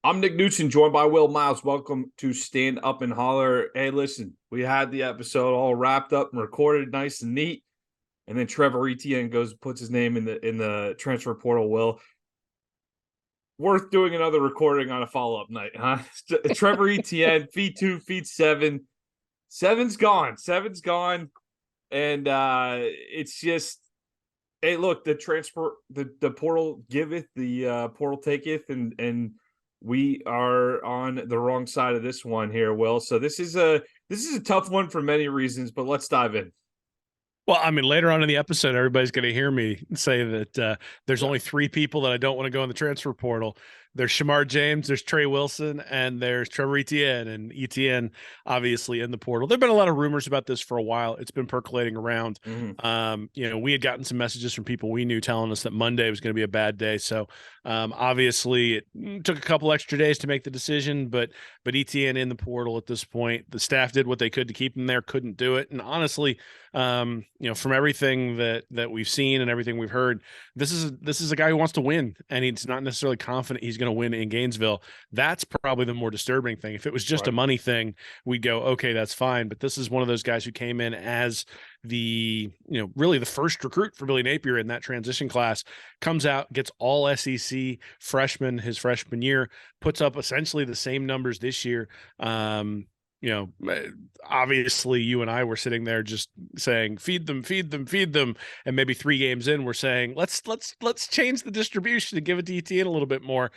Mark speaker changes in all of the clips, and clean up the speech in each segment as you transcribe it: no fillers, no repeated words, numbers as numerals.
Speaker 1: I'm Nick Knudsen, joined by Will Miles. Welcome to Stand Up and Holler. Hey, listen, we had the episode all wrapped up and recorded nice and neat. And then Trevor Etienne puts his name in the transfer portal. Will, worth doing another recording on a follow-up night, huh? Trevor Etienne, feed 2, feed 7. 7's gone. 7's gone. And it's just, hey, look, the portal giveth, the portal taketh, and we are on the wrong side of this one here, Will. So this is a tough one for many reasons, but let's dive in.
Speaker 2: Well, I mean, later on in the episode, everybody's going to hear me say that there's only 3 people that I don't want to go in the transfer portal. There's Shamar James, there's Trey Wilson, and there's Trevor Etienne. And Etienne, obviously, in the portal. There have been a lot of rumors about this for a while. It's been percolating around. We had gotten some messages from people we knew telling us that Monday was going to be a bad day. So obviously, it took a couple extra days to make the decision, but Etienne in the portal at this point. The staff did what they could to keep him there, couldn't do it. And honestly, from everything that we've seen and everything we've heard, this is a guy who wants to win, and he's not necessarily confident he's going to win in Gainesville. That's probably the more disturbing thing. If it was just a money thing, we'd go, okay, that's fine. But this is one of those guys who came in as really the first recruit for Billy Napier in that transition class, comes out, gets all SEC freshman his freshman year, puts up essentially the same numbers this year. Obviously you and I were sitting there just saying, feed them. And maybe 3 games in, we're saying, let's change the distribution and give it to Etienne a little bit more.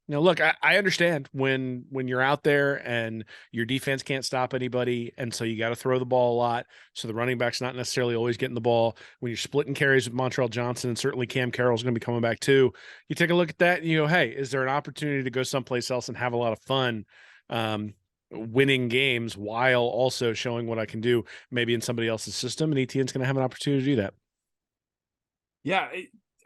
Speaker 2: Look, I understand when you're out there and your defense can't stop anybody, and so you got to throw the ball a lot. So the running back's not necessarily always getting the ball. When you're splitting carries with Montrell Johnson, and certainly Cam Carroll's going to be coming back too, you take a look at that and you go, hey, is there an opportunity to go someplace else and have a lot of fun? Winning games while also showing what I can do maybe in somebody else's system, and Etienne's going to have an opportunity to do that.
Speaker 1: Yeah,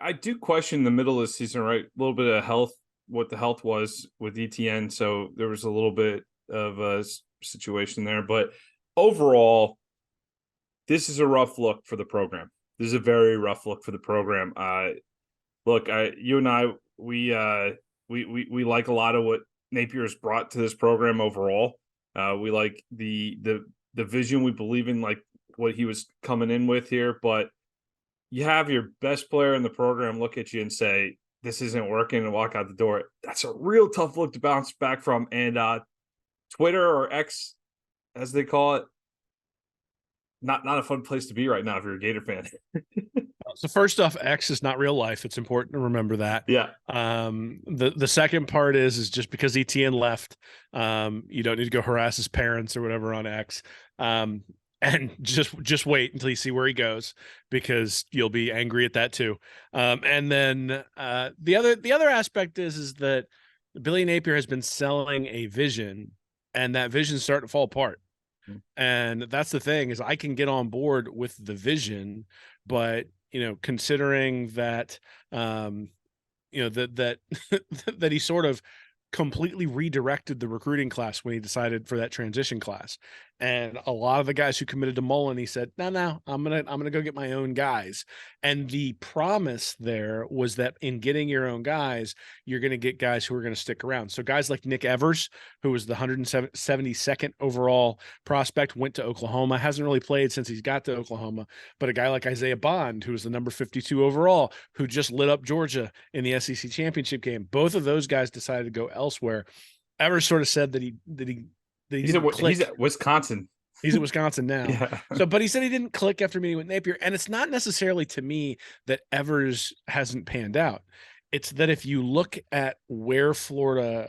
Speaker 1: I do question the middle of the season, right? A little bit of health, what the health was with Etienne, so there was a little bit of a situation there. But overall, this is a rough look for the program. This is a very rough look for the program. Look, you and I, we like a lot of what Napier's brought to this program overall. We like the vision. We believe in like what he was coming in with here, but you have your best player in the program look at you and say, this isn't working, and walk out the door. That's a real tough look to bounce back from. And Twitter, or X, as they call it, not a fun place to be right now if you're a Gator fan.
Speaker 2: So first off, X is not real life. It's important to remember that.
Speaker 1: Yeah.
Speaker 2: The second part is just because Etienne left, you don't need to go harass his parents or whatever on X. And just wait until you see where he goes, because you'll be angry at that too. And then the other aspect is that Billy Napier has been selling a vision, and that vision's starting to fall apart. And that's the thing, is I can get on board with the vision, but considering that that he sort of completely redirected the recruiting class when he decided for that transition class. And a lot of the guys who committed to Mullen, he said, no, I'm gonna go get my own guys. And the promise there was that in getting your own guys, you're going to get guys who are going to stick around. So guys like Nick Evers, who was the 172nd overall prospect, went to Oklahoma, hasn't really played since he's got to Oklahoma. But a guy like Isaiah Bond, who was the number 52 overall, who just lit up Georgia in the SEC championship game, both of those guys decided to go elsewhere. Evers sort of said that he's
Speaker 1: at Wisconsin.
Speaker 2: He's at Wisconsin now.
Speaker 1: Yeah.
Speaker 2: But he said he didn't click after meeting with Napier. And it's not necessarily to me that Evers hasn't panned out. It's that if you look at where Florida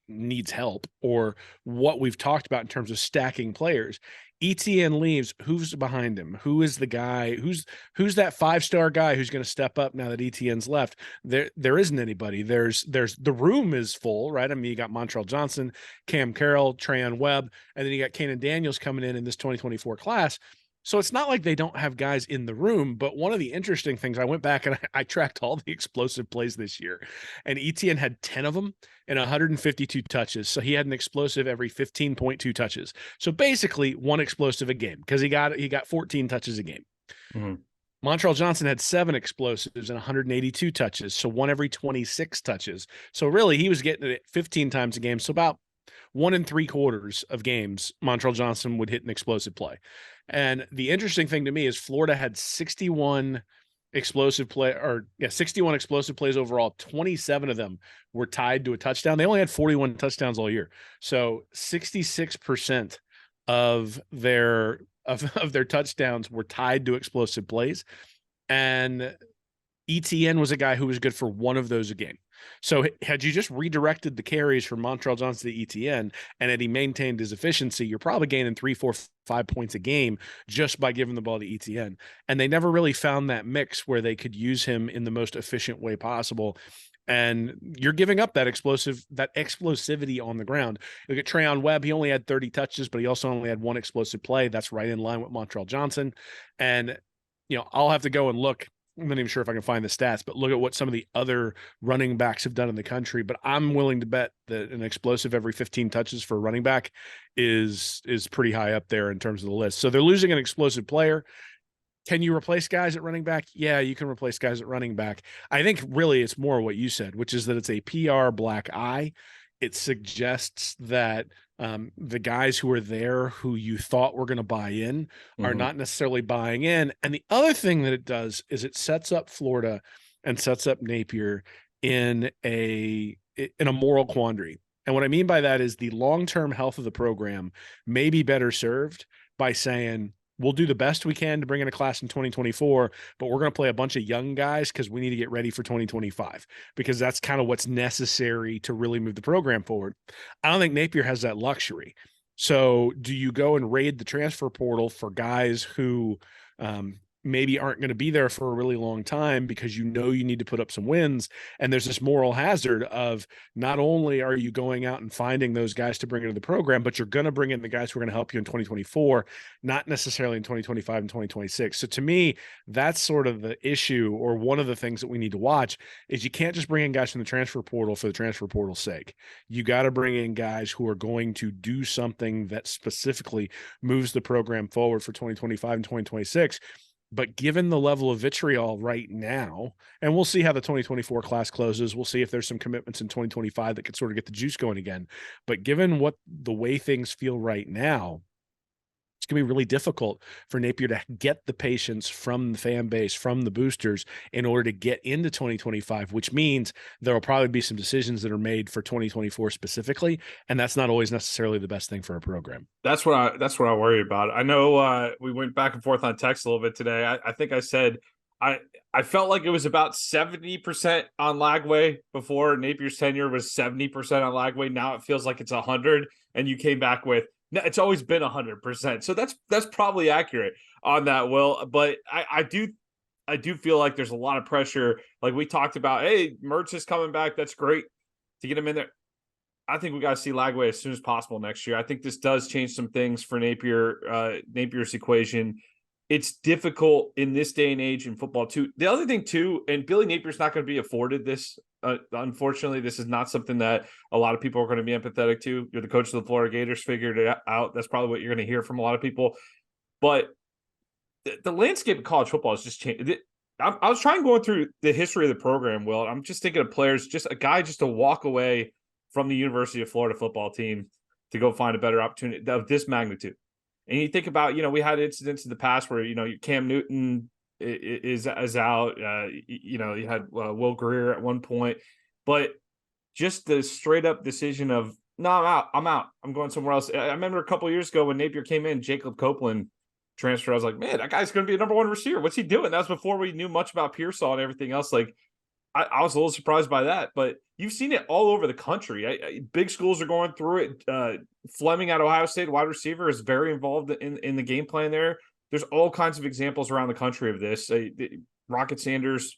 Speaker 2: needs help, or what we've talked about in terms of stacking players, Etienne leaves, who's behind him? Who is the guy? Who's that 5-star guy who's going to step up now that Etienne's left? There isn't anybody. There's the room is full, right? I mean, you got Montrell Johnson, Cam Carroll, Trayon Webb, and then you got Kanan Daniels coming in this 2024 class. So it's not like they don't have guys in the room. But one of the interesting things, I went back and I tracked all the explosive plays this year, and Etienne had 10 of them and 152 touches. So he had an explosive every 15.2 touches. So basically one explosive a game, because he got 14 touches a game. Mm-hmm. Montreal Johnson had 7 explosives and 182 touches, so one every 26 touches. So really, he was getting it 15 times a game. So about 1 3/4 of games, Montreal Johnson would hit an explosive play. And the interesting thing to me is Florida had 61 61 explosive plays overall. 27 of them were tied to a touchdown. They only had 41 touchdowns all year. So 66% of their touchdowns were tied to explosive plays. And Etienne was a guy who was good for one of those a game. So had you just redirected the carries from Montreal Johnson to Etienne and had he maintained his efficiency, you're probably gaining 3, 4, 5 points a game just by giving the ball to Etienne. And they never really found that mix where they could use him in the most efficient way possible. And you're giving up that explosivity on the ground. Look at Trayon Webb. He only had 30 touches, but he also only had 1 explosive play. That's right in line with Montreal Johnson. And, I'll have to go and look. I'm not even sure if I can find the stats, but look at what some of the other running backs have done in the country. But I'm willing to bet that an explosive every 15 touches for a running back is pretty high up there in terms of the list. So they're losing an explosive player. Can you replace guys at running back? Yeah, you can replace guys at running back. I think really it's more what you said, which is that it's a PR black eye. It suggests that the guys who are there who you thought were going to buy in are not necessarily buying in. And the other thing that it does is it sets up Florida and sets up Napier in a moral quandary. And what I mean by that is the long-term health of the program may be better served by saying, we'll do the best we can to bring in a class in 2024, but we're going to play a bunch of young guys because we need to get ready for 2025, because that's kind of what's necessary to really move the program forward. I don't think Napier has that luxury. So do you go and raid the transfer portal for guys who maybe aren't going to be there for a really long time because you need to put up some wins? And there's this moral hazard of not only are you going out and finding those guys to bring into the program, but you're going to bring in the guys who are going to help you in 2024, not necessarily in 2025 and 2026. So to me, that's sort of the issue, or one of the things that we need to watch is you can't just bring in guys from the transfer portal for the transfer portal's sake. You got to bring in guys who are going to do something that specifically moves the program forward for 2025 and 2026. But given the level of vitriol right now, and we'll see how the 2024 class closes, we'll see if there's some commitments in 2025 that could sort of get the juice going again. But given the way things feel right now, it's going to be really difficult for Napier to get the patience from the fan base, from the boosters, in order to get into 2025, which means there will probably be some decisions that are made for 2024 specifically. And that's not always necessarily the best thing for a program.
Speaker 1: That's what I worry about. I know we went back and forth on text a little bit today. I think I said I felt like it was about 70% on Lagway before. Napier's tenure was 70% on Lagway. Now it feels like it's 100, and you came back with, no, it's always been 100%. So that's probably accurate on that, Will. But I do feel like there's a lot of pressure. Like we talked about, hey, Mertz is coming back. That's great to get him in there. I think we got to see Lagway as soon as possible next year. I think this does change some things for Napier's equation. It's difficult in this day and age in football too. The other thing too, and Billy Napier's not going to be afforded this. Unfortunately, this is not something that a lot of people are going to be empathetic to. You're the coach of the Florida Gators, figured it out. That's probably what you're going to hear from a lot of people. But the landscape of college football has just changed. I was trying going through the history of the program, Will. I'm just thinking of players, just a guy just to walk away from the University of Florida football team to go find a better opportunity of this magnitude. And you think about, we had incidents in the past where, Cam Newton is out. You had Will Greer at one point, but just the straight up decision of, no, I'm out. I'm going somewhere else. I remember a couple of years ago when Napier came in, Jacob Copeland transfer. I was like, man, that guy's going to be a number one receiver. What's he doing? That was before we knew much about Pearsall and everything else. Like, I was a little surprised by that, but you've seen it all over the country. Big schools are going through it. Fleming at Ohio State, wide receiver, is very involved in the game plan there. There's all kinds of examples around the country of this. Rocket Sanders,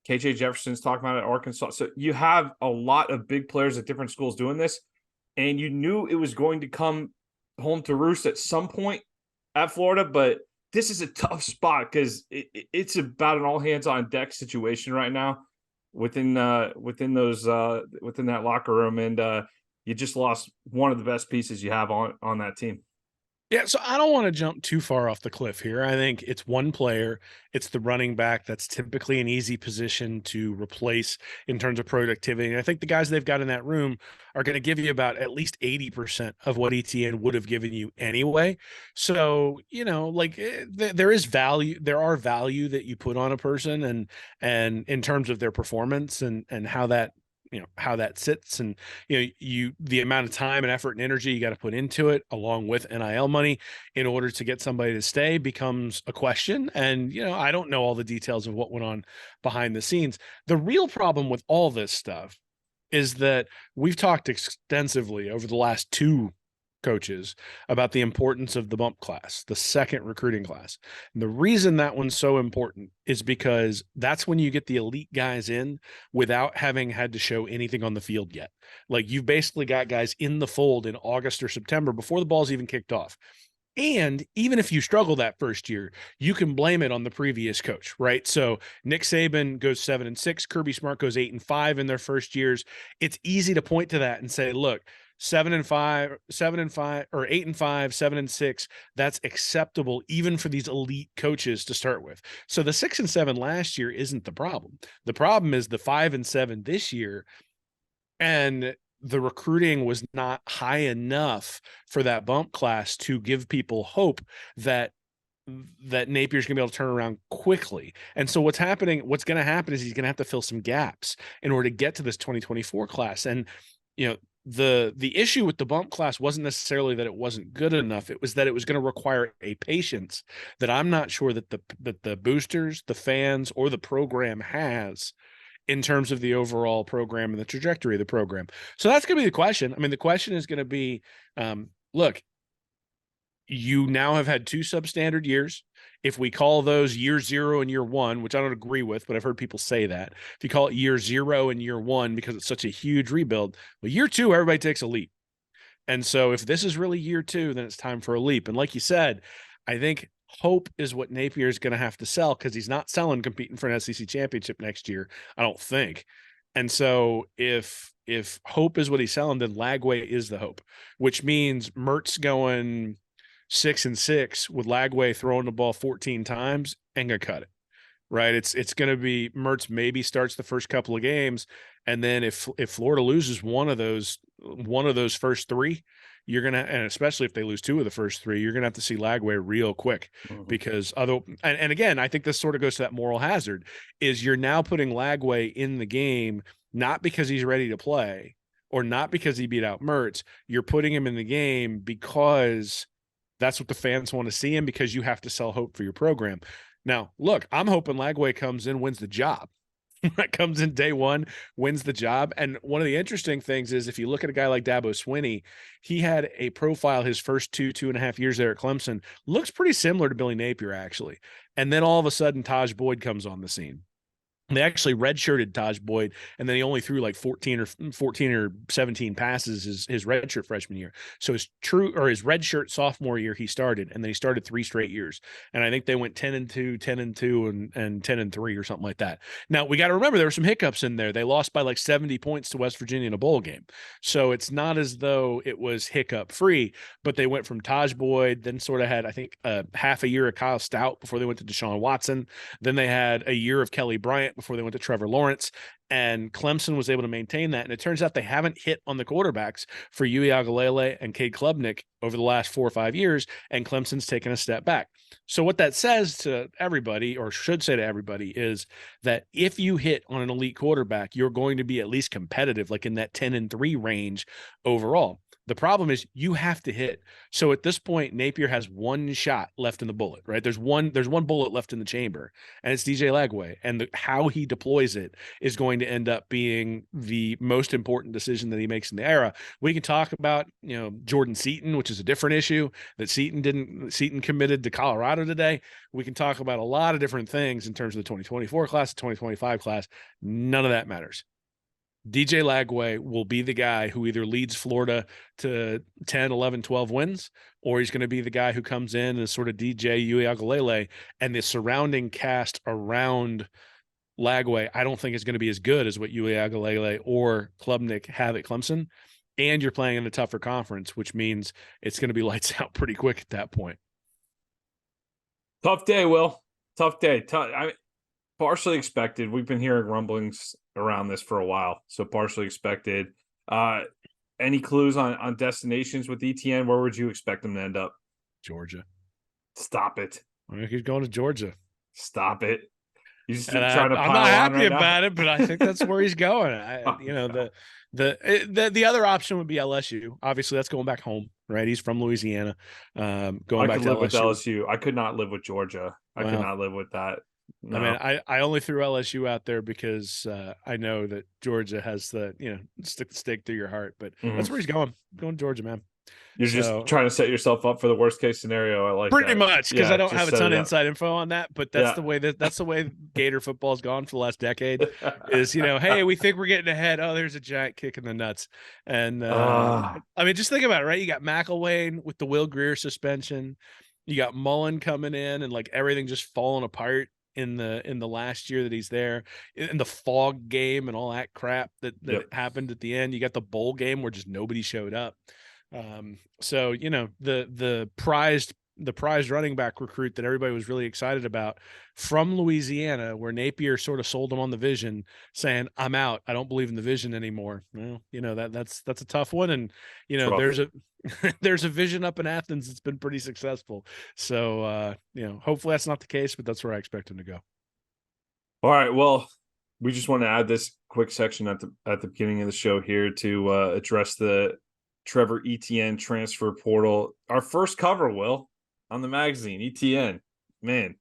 Speaker 1: KJ Jefferson's talking about it at Arkansas. So you have a lot of big players at different schools doing this, and you knew it was going to come home to roost at some point at Florida, but this is a tough spot because it's about an all hands on deck situation right now within that locker room, and you just lost one of the best pieces you have on that team.
Speaker 2: Yeah, so I don't want to jump too far off the cliff here. I think it's one player. It's the running back. That's typically an easy position to replace in terms of productivity. And I think the guys they've got in that room are going to give you about at least 80% of what ETN would have given you anyway. So, like there is value. There are value that you put on a person and in terms of their performance and how that how that sits, and the amount of time and effort and energy you got to put into it along with NIL money in order to get somebody to stay becomes a question. And I don't know all the details of what went on behind the scenes. The real problem with all this stuff is that we've talked extensively over the last two coaches about the importance of the bump class, the second recruiting class. And the reason that one's so important is because that's when you get the elite guys in without having had to show anything on the field yet. Like, you've basically got guys in the fold in August or September before the ball's even kicked off. And even if you struggle that first year, you can blame it on the previous coach, right? So Nick Saban goes 7-6, Kirby Smart goes 8-5 in their first years. It's easy to point to that and say, look, 7-5, 7-5, or 8-5, 7-6, that's acceptable even for these elite coaches to start with. So the 6-7 last year isn't the problem. The problem is the 5-7 this year, and the recruiting was not high enough for that bump class to give people hope that Napier's going to be able to turn around quickly. And so what's going to happen is he's going to have to fill some gaps in order to get to this 2024 class. And, the issue with the bump class wasn't necessarily that it wasn't good enough. It was that it was going to require a patience that I'm not sure that the boosters, the fans, or the program has in terms of the overall program and the trajectory of the program. So that's going to be the question. I mean, the question is going to be, look, you now have had two substandard years. If we call those year 0 and year 1, which I don't agree with, but I've heard people say that, if you call it year 0 and year 1 because it's such a huge rebuild, well, year 2, everybody takes a leap. And so if this is really year 2, then it's time for a leap. And like you said, I think hope is what Napier is going to have to sell, because he's not selling competing for an SEC championship next year, I don't think. And so if hope is what he's selling, then Lagway is the hope, which means Mertz going 6-6 with Lagway throwing the ball 14 times and gonna cut it. Right. It's gonna be Mertz maybe starts the first couple of games. And then if Florida loses one of those first three, and especially if they lose 2 of the first 3, you're gonna have to see Lagway real quick. Because and again, I think this sort of goes to that moral hazard, is you're now putting Lagway in the game, not because he's ready to play or not because he beat out Mertz. You're putting him in the game because that's what the fans want to see him, because you have to sell hope for your program. Now, look, I'm hoping Lagway comes in, wins the job. Comes in day 1, wins the job. And one of the interesting things is, if you look at a guy like Dabo Swinney, he had a profile his first 2.5 years there at Clemson, looks pretty similar to Billy Napier, actually. And then all of a sudden, Taj Boyd comes on the scene. They actually redshirted Taj Boyd, and then he only threw like 14 or 17 passes his redshirt freshman year. So his redshirt sophomore year, he started, and then he started 3 straight years. And I think they went 10-2, 10-2, and 10-3 or something like that. Now, we got to remember there were some hiccups in there. They lost by like 70 points to West Virginia in a bowl game. So it's not as though it was hiccup free, but they went from Taj Boyd, then sort of had, I think, half a year of Kyle Stout before they went to Deshaun Watson. Then they had a year of Kelly Bryant before they went to Trevor Lawrence, and Clemson was able to maintain that. And it turns out they haven't hit on the quarterbacks for Uiagalelei and Cade Klubnik over the last 4 or 5 years, and Clemson's taken a step back. So what that says to everybody, or should say to everybody, is that if you hit on an elite quarterback, you're going to be at least competitive, like in that 10-3 range overall. The problem is you have to hit. So at this point, Napier has one shot left in the bullet, right? There's one bullet left in the chamber, and it's DJ Lagway. And how he deploys it is going to end up being the most important decision that he makes in the era. We can talk about, Jordan Seaton, which is a different issue, that Seaton committed to Colorado today. We can talk about a lot of different things in terms of the 2024 class, the 2025 class. None of that matters. DJ Lagway will be the guy who either leads Florida to 10, 11, 12 wins, or he's going to be the guy who comes in and sort of DJ Uiagalelei, and the surrounding cast around Lagway, I don't think is going to be as good as what Uiagalelei or Klubnik have at Clemson. and you're playing in a tougher conference, which means it's going to be lights out pretty quick at that point.
Speaker 1: Tough day, Will. Tough day. Partially expected. We've been hearing rumblings around this for a while, so partially expected. Any clues on destinations with ETN? Where would you expect them to end up?
Speaker 2: Georgia.
Speaker 1: Stop it.
Speaker 2: I mean, he's going to Georgia.
Speaker 1: Stop it. He's
Speaker 2: And
Speaker 1: trying to
Speaker 2: I'm
Speaker 1: pile
Speaker 2: not
Speaker 1: on
Speaker 2: happy
Speaker 1: right
Speaker 2: about
Speaker 1: now.
Speaker 2: it, but I think that's where he's going.
Speaker 1: Oh,
Speaker 2: The other option would be LSU. Obviously, that's going back home, right? He's from Louisiana. Going
Speaker 1: I
Speaker 2: back
Speaker 1: could
Speaker 2: to
Speaker 1: live with
Speaker 2: LSU.
Speaker 1: LSU. I could not live with Georgia. I could
Speaker 2: Well,
Speaker 1: not live with that.
Speaker 2: I mean,
Speaker 1: No.
Speaker 2: I only threw LSU out there because I know that Georgia has the, stick the stake through your heart, but that's where he's going. Going to Georgia, man.
Speaker 1: You're just trying to set yourself up for the worst case scenario. I like
Speaker 2: Pretty
Speaker 1: that.
Speaker 2: much, because
Speaker 1: Yeah,
Speaker 2: I don't
Speaker 1: just
Speaker 2: have a
Speaker 1: set
Speaker 2: ton
Speaker 1: it
Speaker 2: of
Speaker 1: up.
Speaker 2: inside info on that, but that's the way Gator football has gone for the last decade. Is hey, we think we're getting ahead. Oh, there's a giant kick in the nuts, and I mean, just think about it, right? You got McElwain with the Will Greer suspension, you got Mullen coming in, and like everything just falling apart in the last year that he's there, in the fog game and all that crap that happened at the end. You got the bowl game where just nobody showed up. So the prized running back recruit that everybody was really excited about from Louisiana, where Napier sort of sold him on the vision, saying, "I'm out. I don't believe in the vision anymore." Well, that's a tough one, and there's a there's a vision up in Athens that's been pretty successful. So hopefully that's not the case, but that's where I expect him to go.
Speaker 1: All right. Well, we just want to add this quick section at the beginning of the show here to address the Trevor Etienne transfer portal. Our first cover, Will, on the magazine. Etienne, man,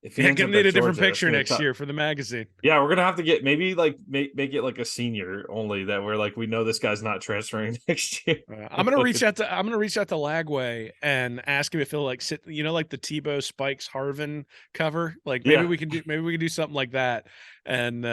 Speaker 1: if he ends
Speaker 2: gonna
Speaker 1: up
Speaker 2: need
Speaker 1: at
Speaker 2: a different
Speaker 1: Georgia,
Speaker 2: picture next year for the magazine.
Speaker 1: Yeah, we're gonna have to get maybe like make it like a senior only, that we're like, we know this guy's not transferring next year.
Speaker 2: I'm gonna reach out to Lagway and ask him if he'll like sit, like the Tebow Spikes Harvin cover. Like maybe we can do something like that, and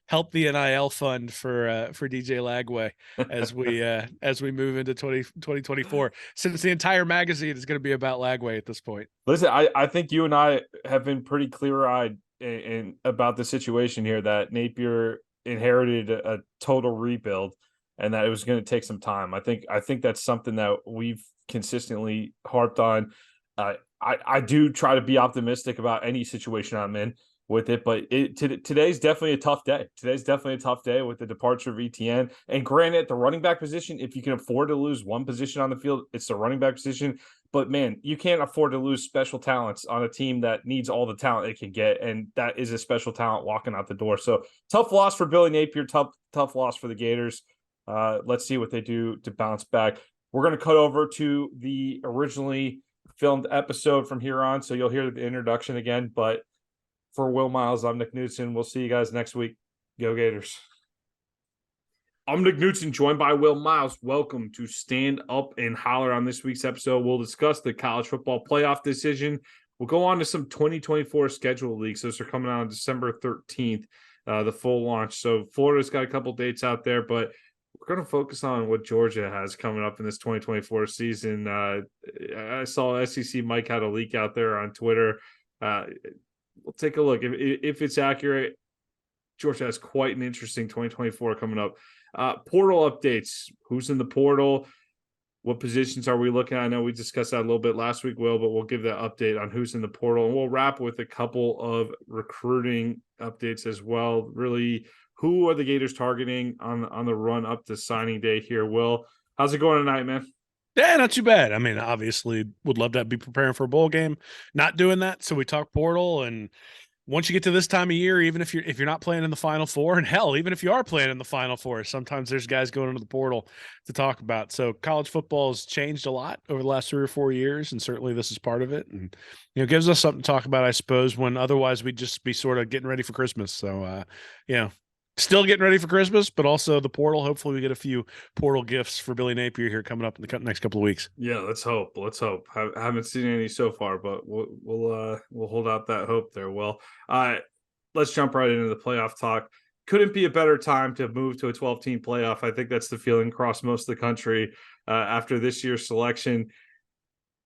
Speaker 2: help the NIL fund for DJ Lagway as we move into 2024. Since the entire magazine is going to be about Lagway at this point.
Speaker 1: Listen, I think you and I have been pretty clear-eyed in about the situation here, that Napier inherited a total rebuild and that it was going to take some time. I think that's something that we've consistently harped on. I do try to be optimistic about any situation I'm in with it, but today's definitely a tough day. Today's definitely a tough day with the departure of ETN. And granted, the running back position, if you can afford to lose one position on the field, it's the running back position. But man, you can't afford to lose special talents on a team that needs all the talent it can get, and that is a special talent walking out the door. So tough loss for Billy Napier, tough loss for the Gators. Let's see what they do to bounce back. We're going to cut over to the originally filmed episode from here on, so you'll hear the introduction again. But for Will Miles, I'm Nick Knudsen. We'll see you guys next week. Go Gators. I'm Nick Knudsen, joined by Will Miles. Welcome to Stand Up and Holler. On this week's episode, we'll discuss the college football playoff decision. We'll go on to some 2024 schedule leaks. Those are coming out on December 13th, the full launch. So Florida's got a couple dates out there, but we're going to focus on what Georgia has coming up in this 2024 season. I saw SEC Mike had a leak out there on Twitter. We'll take a look. If it's accurate, Georgia has quite an interesting 2024 coming up. Portal updates. Who's in the portal? What positions are we looking at? I know we discussed that a little bit last week, Will, but we'll give that update on who's in the portal. And we'll wrap with a couple of recruiting updates as well. Really, who are the Gators targeting on the run up to signing day here, Will? How's it going tonight, man?
Speaker 2: Yeah, not too bad. I mean, obviously would love to be preparing for a bowl game. Not doing that. So we talk portal, and once you get to this time of year, even if you're not playing in the Final Four, and hell, even if you are playing in the Final Four, sometimes there's guys going into the portal to talk about. So college football has changed a lot over the last 3 or 4 years, and certainly this is part of it. And gives us something to talk about, I suppose, when otherwise we'd just be sort of getting ready for Christmas. So still getting ready for Christmas, but also the portal. Hopefully we get a few portal gifts for Billy Napier here coming up in the next couple of weeks.
Speaker 1: Yeah, let's hope. I haven't seen any so far, but we'll hold out that hope there. Well, let's jump right into the playoff talk. Couldn't be a better time to move to a 12-team playoff. I think that's the feeling across most of the country after this year's selection.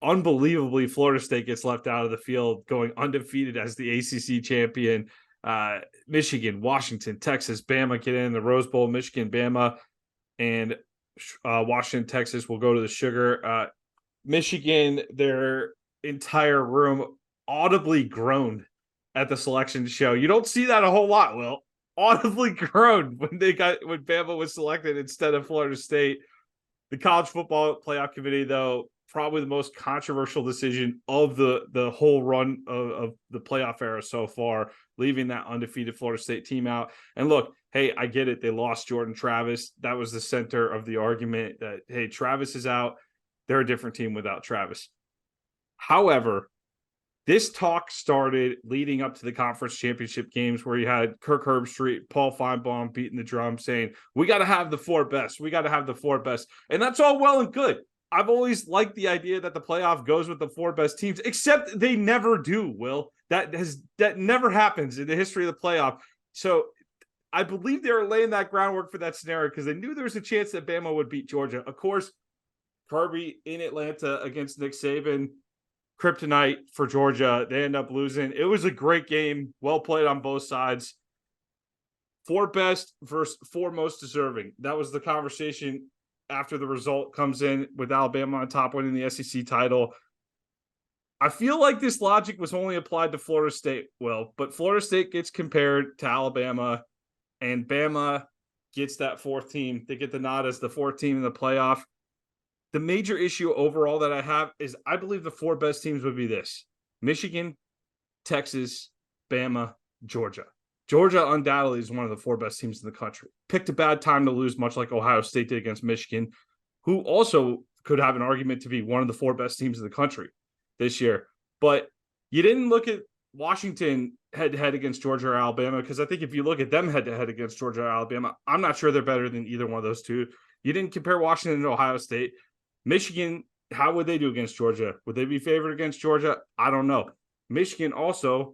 Speaker 1: Unbelievably, Florida State gets left out of the field, going undefeated as the ACC champion. Michigan, Washington, Texas, Bama get in the Rose Bowl. Michigan, Bama, and Washington, Texas will go to the Sugar. Michigan, their entire room audibly groaned at the selection show. You don't see that a whole lot, Will. Audibly groaned when Bama was selected instead of Florida State. The college football playoff committee, though, probably the most controversial decision of the whole run of the playoff era so far, leaving that undefeated Florida State team out. And look, hey, I get it. They lost Jordan Travis. That was the center of the argument that, hey, Travis is out. They're a different team without Travis. However, this talk started leading up to the conference championship games where you had Kirk Herbstreit, Paul Feinbaum beating the drum saying, we got to have the four best. We got to have the four best. And that's all well and good. I've always liked the idea that the playoff goes with the four best teams, except they never do, Will. That never happens in the history of the playoff. So I believe they were laying that groundwork for that scenario because they knew there was a chance that Bama would beat Georgia. Of course, Kirby in Atlanta against Nick Saban, kryptonite for Georgia. They end up losing. It was a great game. Well played on both sides. Four best versus four most deserving. That was the conversation after the result comes in with Alabama on top winning the SEC title. I feel like this logic was only applied to Florida State, Will, but Florida State gets compared to Alabama, and Bama gets that fourth team. They get the nod as the fourth team in the playoff. The major issue overall that I have is I believe the four best teams would be this: Michigan, Texas, Bama, Georgia. Georgia undoubtedly is one of the four best teams in the country. Picked a bad time to lose, much like Ohio State did against Michigan, who also could have an argument to be one of the four best teams in the country this year. But you didn't look at Washington head-to-head against Georgia or Alabama, because I think if you look at them head-to-head against Georgia or Alabama, I'm not sure they're better than either one of those two. You didn't compare Washington to Ohio State. Michigan, how would they do against Georgia? Would they be favored against Georgia? I don't know. Michigan also,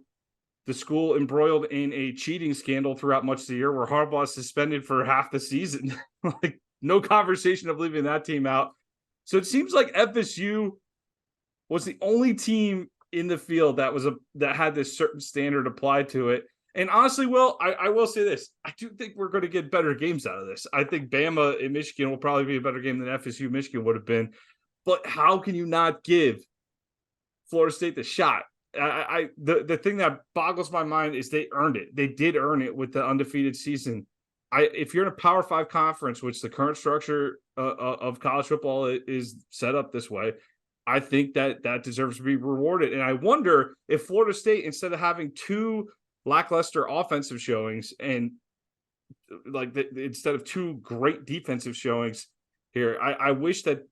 Speaker 1: the school embroiled in a cheating scandal throughout much of the year where Harbaugh is suspended for half the season. Like, no conversation of leaving that team out. So it seems like FSU was the only team in the field that had this certain standard applied to it. And honestly, Will, I will say this. I do think we're going to get better games out of this. I think Bama and Michigan will probably be a better game than FSU Michigan would have been. But how can you not give Florida State the shot? The thing that boggles my mind is they earned it. They did earn it with the undefeated season. If you're in a Power 5 conference, which the current structure of college football is set up this way, I think that deserves to be rewarded. And I wonder if Florida State, instead of having two lackluster offensive showings and instead of two great defensive showings here, I wish that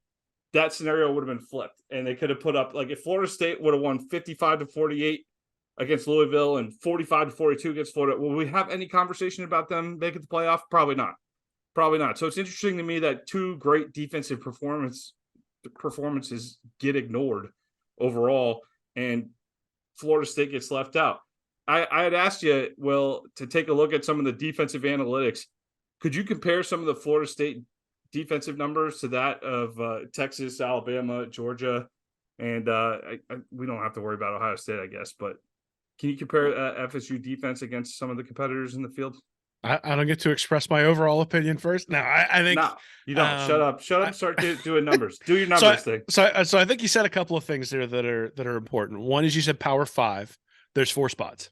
Speaker 1: scenario would have been flipped and they could have put up, like, if Florida State would have won 55-48 against Louisville and 45-42 against Florida, will we have any conversation about them making the playoff? Probably not. So it's interesting to me that two great defensive performances get ignored overall and Florida State gets left out. I had asked you, Will, to take a look at some of the defensive analytics. Could you compare some of the Florida State defensive numbers to that of Texas, Alabama, Georgia, and we don't have to worry about Ohio State, I guess, but can you compare FSU defense against some of the competitors in the field?
Speaker 2: I don't get to express my overall opinion first. No, I think
Speaker 1: no, you don't. Shut up. Start doing numbers. Do your numbers thing.
Speaker 2: So I think you said a couple of things there that are important. One is you said Power 5. There's 4 spots.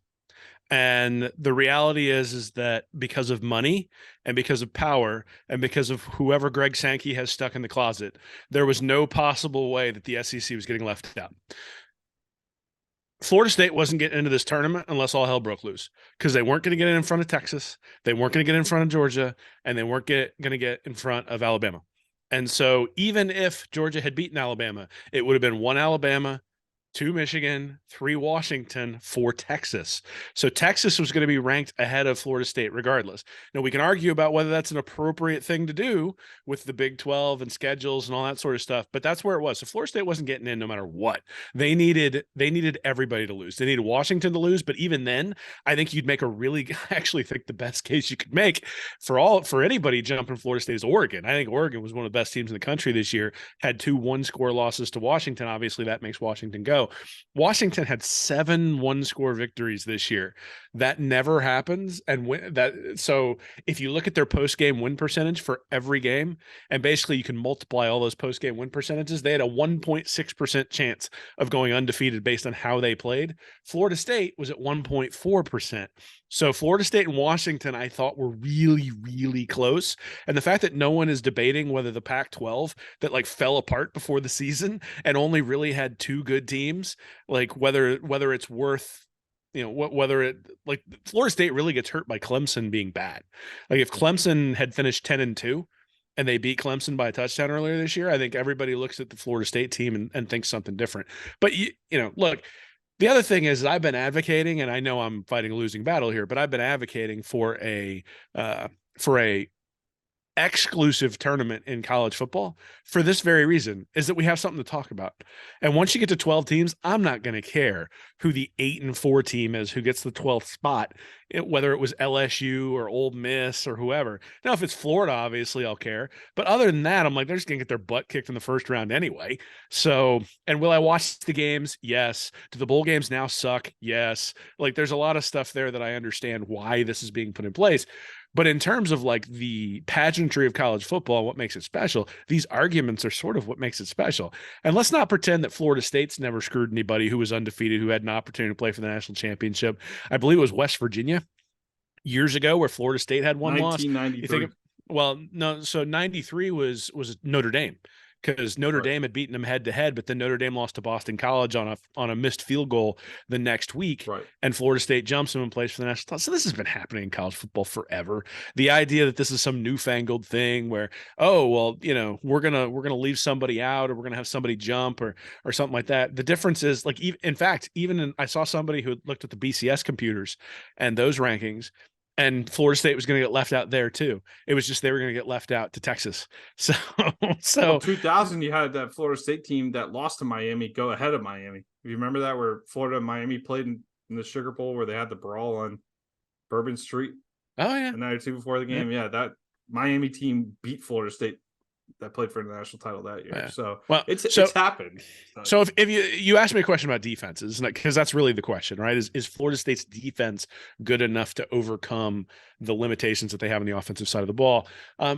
Speaker 2: And the reality is that because of money and because of power and because of whoever Greg Sankey has stuck in the closet, there was no possible way that the SEC was getting left out. Florida State wasn't getting into this tournament unless all hell broke loose, because they weren't going to get in front of Texas, they weren't going to get in front of Georgia, and they weren't going to get in front of Alabama. And so even if Georgia had beaten Alabama, it would have been 1 Alabama, 2 Michigan, 3 Washington, 4 Texas. So Texas was going to be ranked ahead of Florida State regardless. Now, we can argue about whether that's an appropriate thing to do with the Big 12 and schedules and all that sort of stuff, but that's where it was. So Florida State wasn't getting in no matter what. They needed everybody to lose. They needed Washington to lose, but even then, I think you'd make I actually think the best case you could make for anybody jumping Florida State is Oregon. I think Oregon was one of the best teams in the country this year, had 2 one-score losses to Washington. Obviously, that makes Washington go. go. Washington had 7 one-score victories this year. That never happens. So if you look at their post-game win percentage for every game, and basically you can multiply all those post-game win percentages, they had a 1.6% chance of going undefeated based on how they played. Florida State was at 1.4%. So Florida State and Washington, I thought, were really, really close. And the fact that no one is debating whether the Pac-12 that like fell apart before the season and only really had 2 good teams, like whether it's worth, whether it, like, Florida State really gets hurt by Clemson being bad. Like if Clemson had finished 10-2 and they beat Clemson by a touchdown earlier this year, I think everybody looks at the Florida State team and thinks something different. But look, the other thing is I've been advocating, and I know I'm fighting a losing battle here, but I've been advocating for a exclusive tournament in college football for this very reason, is that we have something to talk about. And once you get to 12 teams, I'm not going to care who the 8-4 team is, who gets the 12th spot, whether it was LSU or Ole Miss or whoever. Now, if it's Florida, obviously I'll care. But other than that, I'm like, they're just going to get their butt kicked in the first round anyway. So, and will I watch the games? Yes. Do the bowl games now suck? Yes. Like there's a lot of stuff there that I understand why this is being put in place. But in terms of like the pageantry of college football, what makes it special, these arguments are sort of what makes it special. And let's not pretend that Florida State's never screwed anybody who was undefeated, who had an opportunity to play for the national championship. I believe it was West Virginia years ago where Florida State had one loss.
Speaker 1: 1993.
Speaker 2: Well, no, so 93 was Notre Dame, because Notre Dame had beaten them head to head, but then Notre Dame lost to Boston College on a missed field goal the next week.
Speaker 1: Right.
Speaker 2: And Florida State jumps them and plays for the national title. So this has been happening in college football forever. The idea that this is some newfangled thing where, oh, well, we're gonna leave somebody out, or we're gonna have somebody jump or something like that. The difference is, like, in fact, I saw somebody who looked at the BCS computers and those rankings, and Florida State was going to get left out there too. It was just they were going to get left out to Texas. So
Speaker 1: well, 2000, you had that Florida State team that lost to Miami go ahead of Miami. You remember that, where Florida and Miami played in the Sugar Bowl, where they had the brawl on Bourbon Street?
Speaker 2: Oh yeah,
Speaker 1: the night or two before the game. Yeah, that Miami team beat Florida State that played for the national title that year. Yeah. So it's happened.
Speaker 2: So if you asked me a question about defenses, because that's really the question, right? Is Florida State's defense good enough to overcome the limitations that they have on the offensive side of the ball?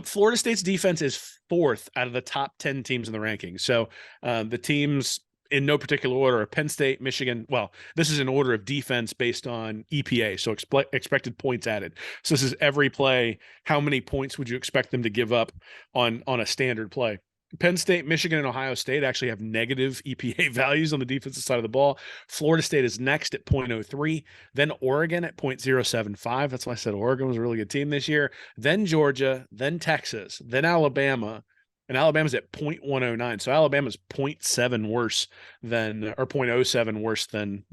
Speaker 2: Florida State's defense is 4th out of the top 10 teams in the rankings. So the teams, in no particular order, are Penn State, Michigan. Well, this is an order of defense based on EPA, so expected points added. So this is every play. How many points would you expect them to give up on a standard play? Penn State, Michigan, and Ohio State actually have negative EPA values on the defensive side of the ball. Florida State is next at 0.03, then Oregon at 0.075. That's why I said Oregon was a really good team this year. Then Georgia, then Texas, then Alabama. And Alabama's at 0.109. So Alabama's 0.7 worse than, or 0.07 worse than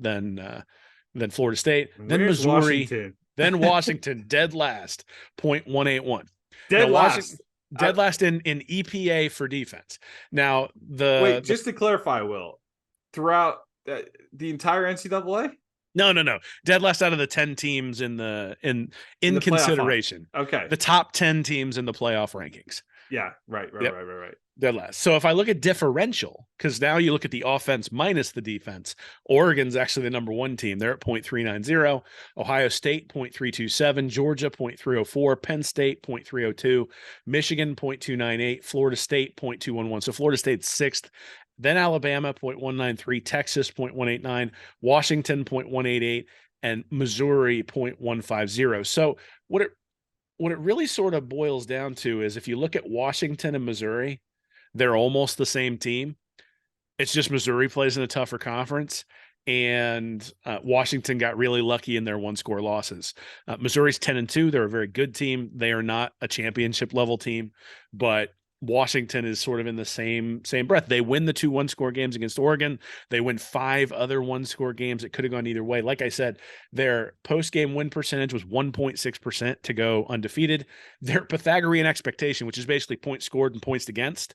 Speaker 2: Florida State. Then Missouri,
Speaker 1: Washington?
Speaker 2: Then Washington, dead last, 0.181.
Speaker 1: Dead last.
Speaker 2: Dead last in EPA for defense. Now
Speaker 1: just to clarify, Will, throughout the entire NCAA?
Speaker 2: No. Dead last out of the 10 teams in consideration.
Speaker 1: Okay.
Speaker 2: The top 10 teams in the playoff rankings.
Speaker 1: Yeah, right.
Speaker 2: Dead last. So if I look at differential, because now you look at the offense minus the defense, Oregon's actually the number 1 team. They're at 0.390. Ohio State, 0.327. Georgia, 0.304. Penn State, 0.302. Michigan, 0.298. Florida State, 0.211. So Florida State's 6th. Then Alabama, 0.193. Texas, 0.189. Washington, 0.188. And Missouri, 0.150. So what it really sort of boils down to is, if you look at Washington and Missouri, they're almost the same team. It's just Missouri plays in a tougher conference, and Washington got really lucky in their 1-score losses. Missouri's 10-2. They're a very good team. They are not a championship level team, but Washington is sort of in the same breath. They win the 2 1-score games against Oregon. They win 5 other 1-score games. It could have gone either way. Like I said, their post-game win percentage was 1.6% to go undefeated. Their Pythagorean expectation, which is basically points scored and points against,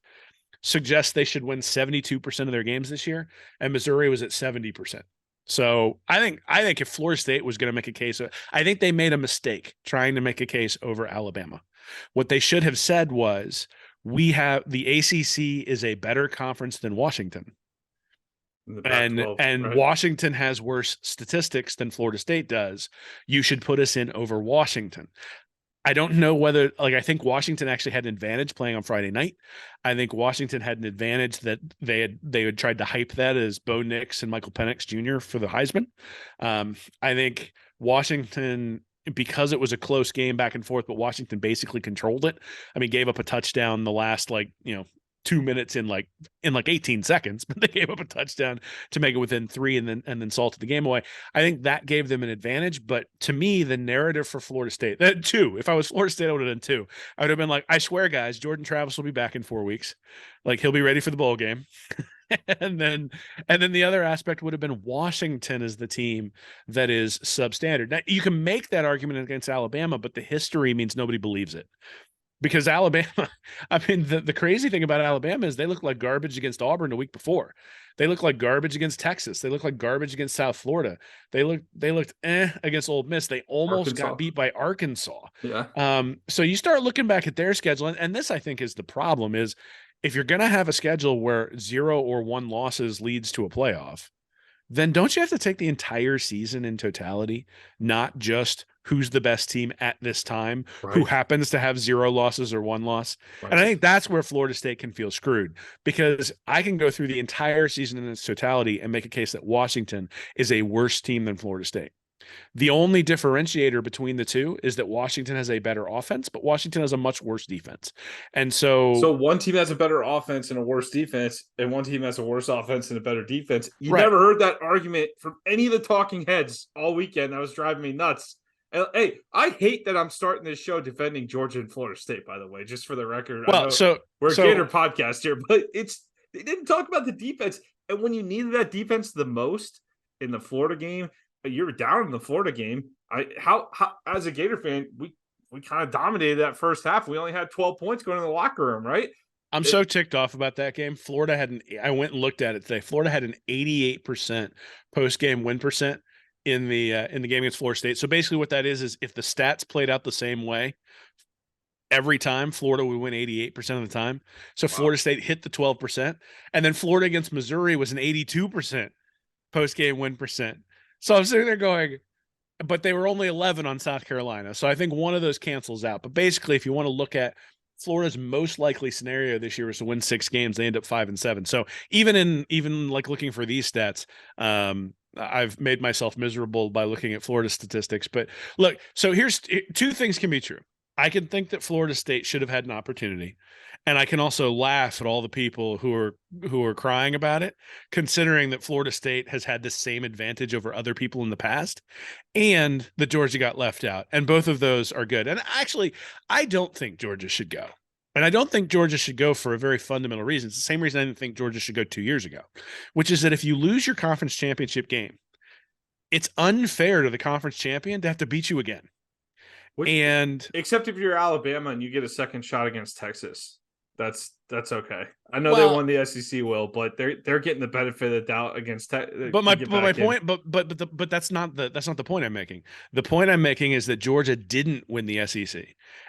Speaker 2: suggests they should win 72% of their games this year, and Missouri was at 70%. So I think if Florida State was going to make a case, I think they made a mistake trying to make a case over Alabama. What they should have said was, the ACC is a better conference than Washington.
Speaker 1: in the
Speaker 2: and
Speaker 1: Pac-12,
Speaker 2: and
Speaker 1: right?
Speaker 2: Washington has worse statistics than Florida State does. You should put us in over Washington. I don't know whether, like, I think Washington actually had an advantage playing on Friday night. I think Washington had an advantage that they had tried to hype that as Bo Nix and Michael Penix Jr. for the Heisman. I think Washington, because it was a close game back and forth, but Washington basically controlled it. I mean, gave up a touchdown the last 2 minutes in 18 seconds, but they gave up a touchdown to make it within three and then salted the game away. I think that gave them an advantage. But to me, the narrative for Florida State, that two, if I was Florida State, I would have done two. I would have been like, I swear, guys, Jordan Travis will be back in 4 weeks. Like, he'll be ready for the bowl game. and then the other aspect would have been Washington is the team that is substandard. Now, you can make that argument against Alabama, but the history means nobody believes it. Because Alabama, I mean, the crazy thing about Alabama is they look like garbage against Auburn the week before. They look like garbage against Texas. They look like garbage against South Florida. They looked against Ole Miss. They almost
Speaker 1: Arkansas.
Speaker 2: got beat by Arkansas.
Speaker 1: Yeah.
Speaker 2: So you start looking back at their schedule, and this I think is the problem: is if you're going to have a schedule where 0 or 1 losses leads to a playoff, then don't you have to take the entire season in totality, not just who's the best team at this time, who
Speaker 1: Right.
Speaker 2: happens to have 0 losses or 1 loss? And I
Speaker 1: Right.
Speaker 2: think that's where Florida State can feel screwed, because I can go through the entire season in its totality and make a case that Washington is a worse team than Florida State. The only differentiator between the two is that Washington has a better offense, but Washington has a much worse defense. And
Speaker 1: So
Speaker 2: so,
Speaker 1: one team has a better offense and a worse defense, and one team has a worse offense and a better defense. You
Speaker 2: right.
Speaker 1: never heard that argument from any of the talking heads all weekend. That was driving me nuts. And, hey, I hate that I'm starting this show defending Georgia and Florida State, by the way, just for the record. I
Speaker 2: Well,
Speaker 1: know
Speaker 2: so,
Speaker 1: we're a
Speaker 2: so
Speaker 1: Gator podcast here, but they didn't talk about the defense. And when you needed that defense the most in the Florida game, you were down in the Florida game. How as a Gator fan, we kind of dominated that first half. We only had 12 points going in the locker room, right?
Speaker 2: I'm so ticked off about that game. I went and looked at it today. Florida had an 88% post-game win percent in the game against Florida State. So basically what that is if the stats played out the same way every time, Florida would win 88% of the time. So Florida State hit the 12%. And then Florida against Missouri was an 82% post-game win percent. So I'm sitting there going, but they were only 11 on South Carolina. So I think one of those cancels out. But basically, if you want to look at Florida's most likely scenario this year is to win 6 games, they end up 5-7. So even like looking for these stats, I've made myself miserable by looking at Florida statistics. But look, so here's 2 things can be true. I can think that Florida State should have had an opportunity, and I can also laugh at all the people who are crying about it, considering that Florida State has had the same advantage over other people in the past, and that Georgia got left out. And both of those are good. And actually, I don't think Georgia should go. And I don't think Georgia should go for a very fundamental reason. It's the same reason I didn't think Georgia should go 2 years ago, which is that if you lose your conference championship game, it's unfair to the conference champion to have to beat you again. And
Speaker 1: except if you're Alabama and you get a second shot against Texas, that's okay. I know they won the SEC, but they're getting the benefit of the doubt against.
Speaker 2: But my point, but that's not the point I'm making. The point I'm making is that Georgia didn't win the SEC,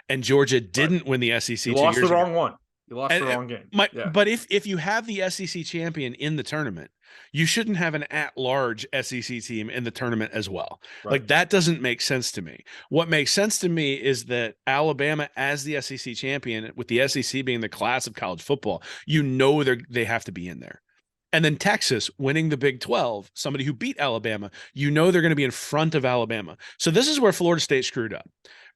Speaker 2: and Georgia didn't win the SEC.
Speaker 1: You lost the wrong one. You lost the wrong game.
Speaker 2: But if you have the SEC champion in the tournament, you shouldn't have an at-large SEC team in the tournament as well. Right. Like, that doesn't make sense to me. What makes sense to me is that Alabama, as the SEC champion, with the SEC being the class of college football, they have to be in there. And then Texas winning the Big 12, somebody who beat Alabama, they're going to be in front of Alabama. So this is where Florida State screwed up,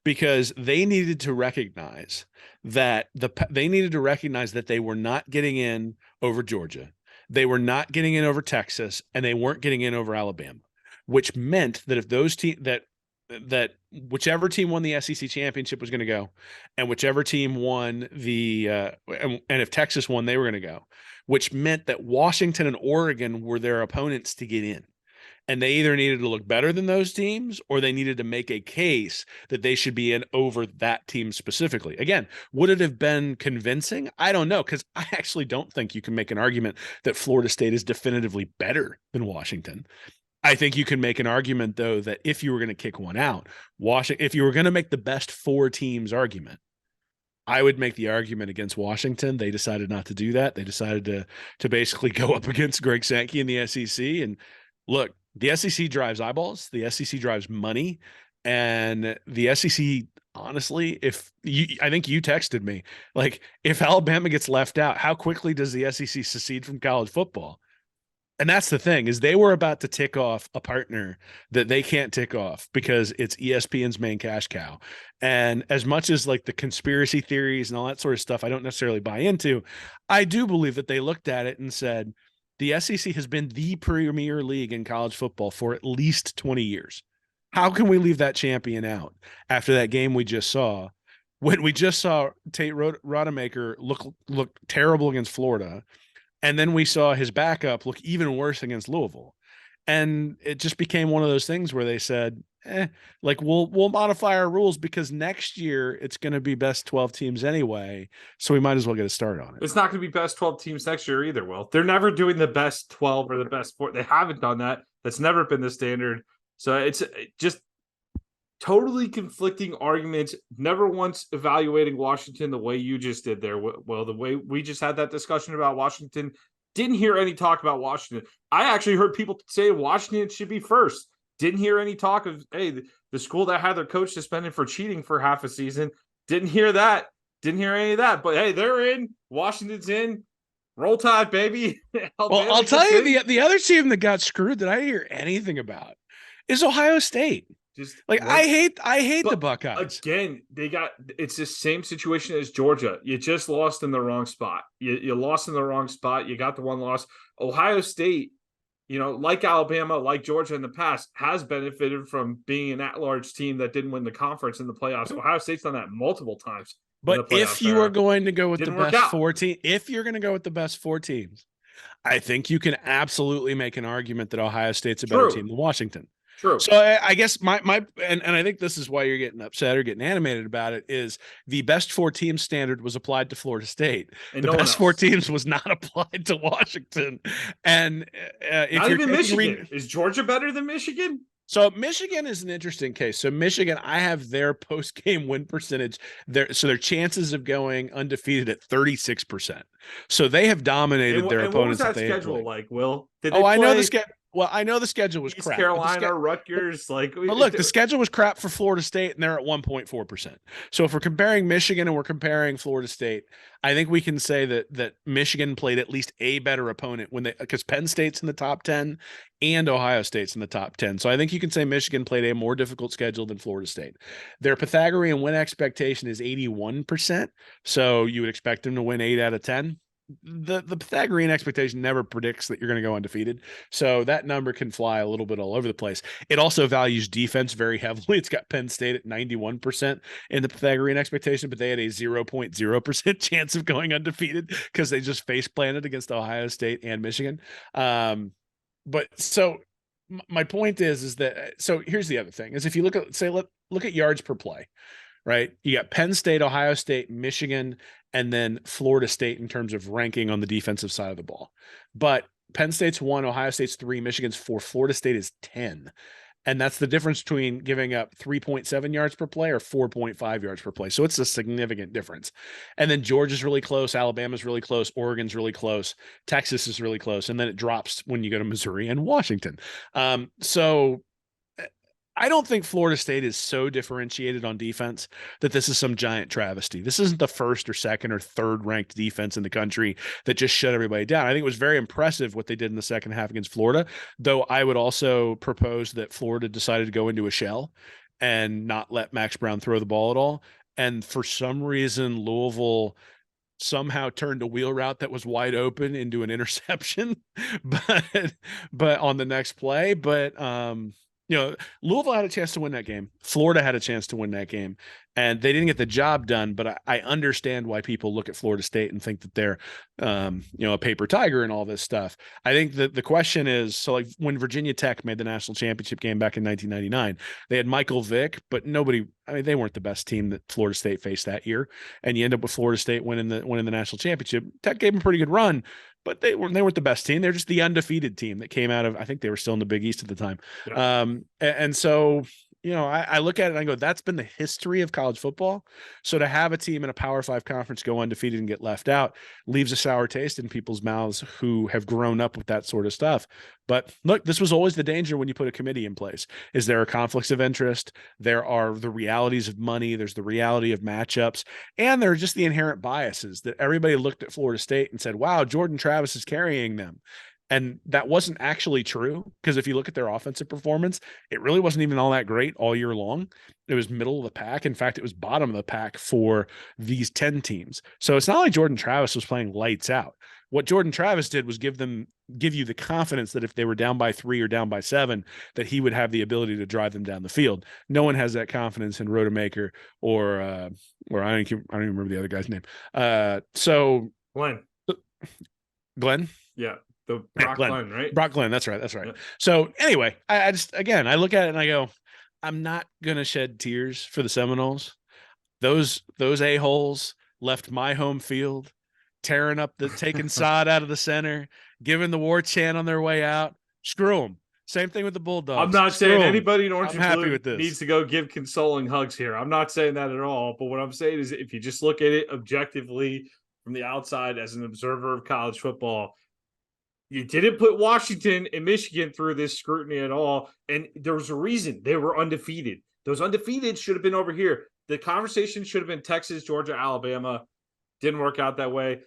Speaker 2: because they needed to recognize that they were not getting in over Georgia. They were not getting in over Texas, and they weren't getting in over Alabama, which meant that if those that whichever team won the SEC championship was going to go, and whichever team won and if Texas won, they were going to go, which meant that Washington and Oregon were their opponents to get in. And they either needed to look better than those teams, or they needed to make a case that they should be in over that team specifically. Again, would it have been convincing? I don't know, because I actually don't think you can make an argument that Florida State is definitively better than Washington. I think you can make an argument, though, that if you were going to kick one out, if you were going to make the best 4 teams argument, I would make the argument against Washington. They decided not to do that. They decided to basically go up against Greg Sankey in the SEC. And look, the SEC drives eyeballs. The SEC drives money, and the SEC. Honestly, I think you texted me, like, if Alabama gets left out, how quickly does the SEC secede from college football? And that's the thing, is they were about to tick off a partner that they can't tick off because it's ESPN's main cash cow. And as much as like the conspiracy theories and all that sort of stuff, I don't necessarily buy into, I do believe that they looked at it and said, the SEC has been the premier league in college football for at least 20 years. How can we leave that champion out after that game we just saw? When we just saw Tate Rodemaker look terrible against Florida, and then we saw his backup look even worse against Louisville. And it just became one of those things where they said, like, we'll modify our rules because next year it's going to be best 12 teams anyway. So we might as well get a start on it.
Speaker 1: It's not going to be best 12 teams next year either, Will. They're never doing the best 12 or the best 4. They haven't done that. That's never been the standard. So it's just totally conflicting arguments, never once evaluating Washington the way you just did there. Well, the way we just had that discussion about Washington, didn't hear any talk about Washington. I actually heard people say Washington should be first. Didn't hear any talk of, hey, the school that had their coach suspended for cheating for half a season. Didn't hear that. Didn't hear any of that. But hey, they're in. Washington's in. Roll Tide, baby.
Speaker 2: Well, I'll tell you, the other team that got screwed that I didn't hear anything about is Ohio State.
Speaker 1: Just
Speaker 2: like, I hate the Buckeyes.
Speaker 1: Again, it's the same situation as Georgia. You just lost in the wrong spot. You lost in the wrong spot. You got the one loss. Ohio State, like Alabama, like Georgia in the past, has benefited from being an at-large team that didn't win the conference in the playoffs. Ohio State's done that multiple times.
Speaker 2: But if you are going to go with the best 4 teams, if you're going to go with the best 4 teams, I think you can absolutely make an argument that Ohio State's a better team than Washington.
Speaker 1: True.
Speaker 2: So I guess my and I think this is why you're getting upset or getting animated about it, is the best 4 teams standard was applied to Florida State. And the best 4 teams was not applied to Washington. And if
Speaker 1: not
Speaker 2: you're
Speaker 1: even Michigan, is Georgia better than Michigan?
Speaker 2: So Michigan is an interesting case. So Michigan, I have their post-game win percentage their chances of going undefeated at 36%. So they have dominated their opponents.
Speaker 1: What was that schedule like, Will?
Speaker 2: I know the schedule. Well, I know the schedule was
Speaker 1: East
Speaker 2: crap.
Speaker 1: Carolina, Rutgers,
Speaker 2: but look, the schedule was crap for Florida State, and they're at 1.4%. So if we're comparing Michigan and we're comparing Florida State, I think we can say that Michigan played at least a better opponent because Penn State's in the top 10 and Ohio State's in the top 10. So I think you can say Michigan played a more difficult schedule than Florida State. Their Pythagorean win expectation is 81%. So you would expect them to win 8 out of 10. The Pythagorean expectation never predicts that you're going to go undefeated. So that number can fly a little bit all over the place. It also values defense very heavily. It's got Penn State at 91% in the Pythagorean expectation, but they had a 0.0% chance of going undefeated because they just face planted against Ohio State and Michigan. But so my point is that, so here's the other thing is, if you look at yards per play, right? You got Penn State, Ohio State, Michigan, and then Florida State in terms of ranking on the defensive side of the ball. But Penn State's 1, Ohio State's 3, Michigan's 4, Florida State is 10. And that's the difference between giving up 3.7 yards per play or 4.5 yards per play. So it's a significant difference. And then Georgia's really close. Alabama's really close. Oregon's really close. Texas is really close. And then it drops when you go to Missouri and Washington. So I don't think Florida State is so differentiated on defense that this is some giant travesty. This isn't the first or second or third ranked defense in the country that just shut everybody down. I think it was very impressive what they did in the second half against Florida, though I would also propose that Florida decided to go into a shell and not let Max Brown throw the ball at all. And for some reason, Louisville somehow turned a wheel route that was wide open into an interception, but on the next play. But Louisville had a chance to win that game. Florida had a chance to win that game, and they didn't get the job done. But I understand why people look at Florida State and think that they're, a paper tiger and all this stuff. I think that the question is, so like when Virginia Tech made the national championship game back in 1999, they had Michael Vick, but they weren't the best team that Florida State faced that year. And you end up with Florida State winning the national championship. Tech gave them a pretty good run, but they weren't the best team. They're just the undefeated team that came out of, I think they were still in the Big East at the time. Yeah. And so I look at it and I go, that's been the history of college football. So to have a team in a Power 5 conference go undefeated and get left out leaves a sour taste in people's mouths who have grown up with that sort of stuff. But look, this was always the danger when you put a committee in place. Is there are conflicts of interest? There are the realities of money. There's the reality of matchups. And there are just the inherent biases that everybody looked at Florida State and said, wow, Jordan Travis is carrying them. And that wasn't actually true, because if you look at their offensive performance, it really wasn't even all that great all year long. It was middle of the pack. In fact, it was bottom of the pack for these 10 teams. So it's not like Jordan Travis was playing lights out. What Jordan Travis did was give you the confidence that if they were down by 3 or down by 7, that he would have the ability to drive them down the field. No one has that confidence in Rodemaker or I don't even remember the other guy's name. So Glenn.
Speaker 1: Yeah. The Brock Glenn, right?
Speaker 2: Brock Glenn. That's right. Yeah. So anyway, I just, again, I look at it and I go, I'm not going to shed tears for the Seminoles. Those a-holes left my home field, tearing up taking sod out of the center, giving the war chant on their way out. Screw them. Same thing with the Bulldogs.
Speaker 1: I'm not saying anybody in orange and blue needs to go give consoling hugs here. I'm not saying that at all. But what I'm saying is, if you just look at it objectively from the outside as an observer of college football, you didn't put Washington and Michigan through this scrutiny at all. And there was a reason they were undefeated. Those undefeated should have been over here. The conversation should have been Texas, Georgia, Alabama. Didn't work out that way.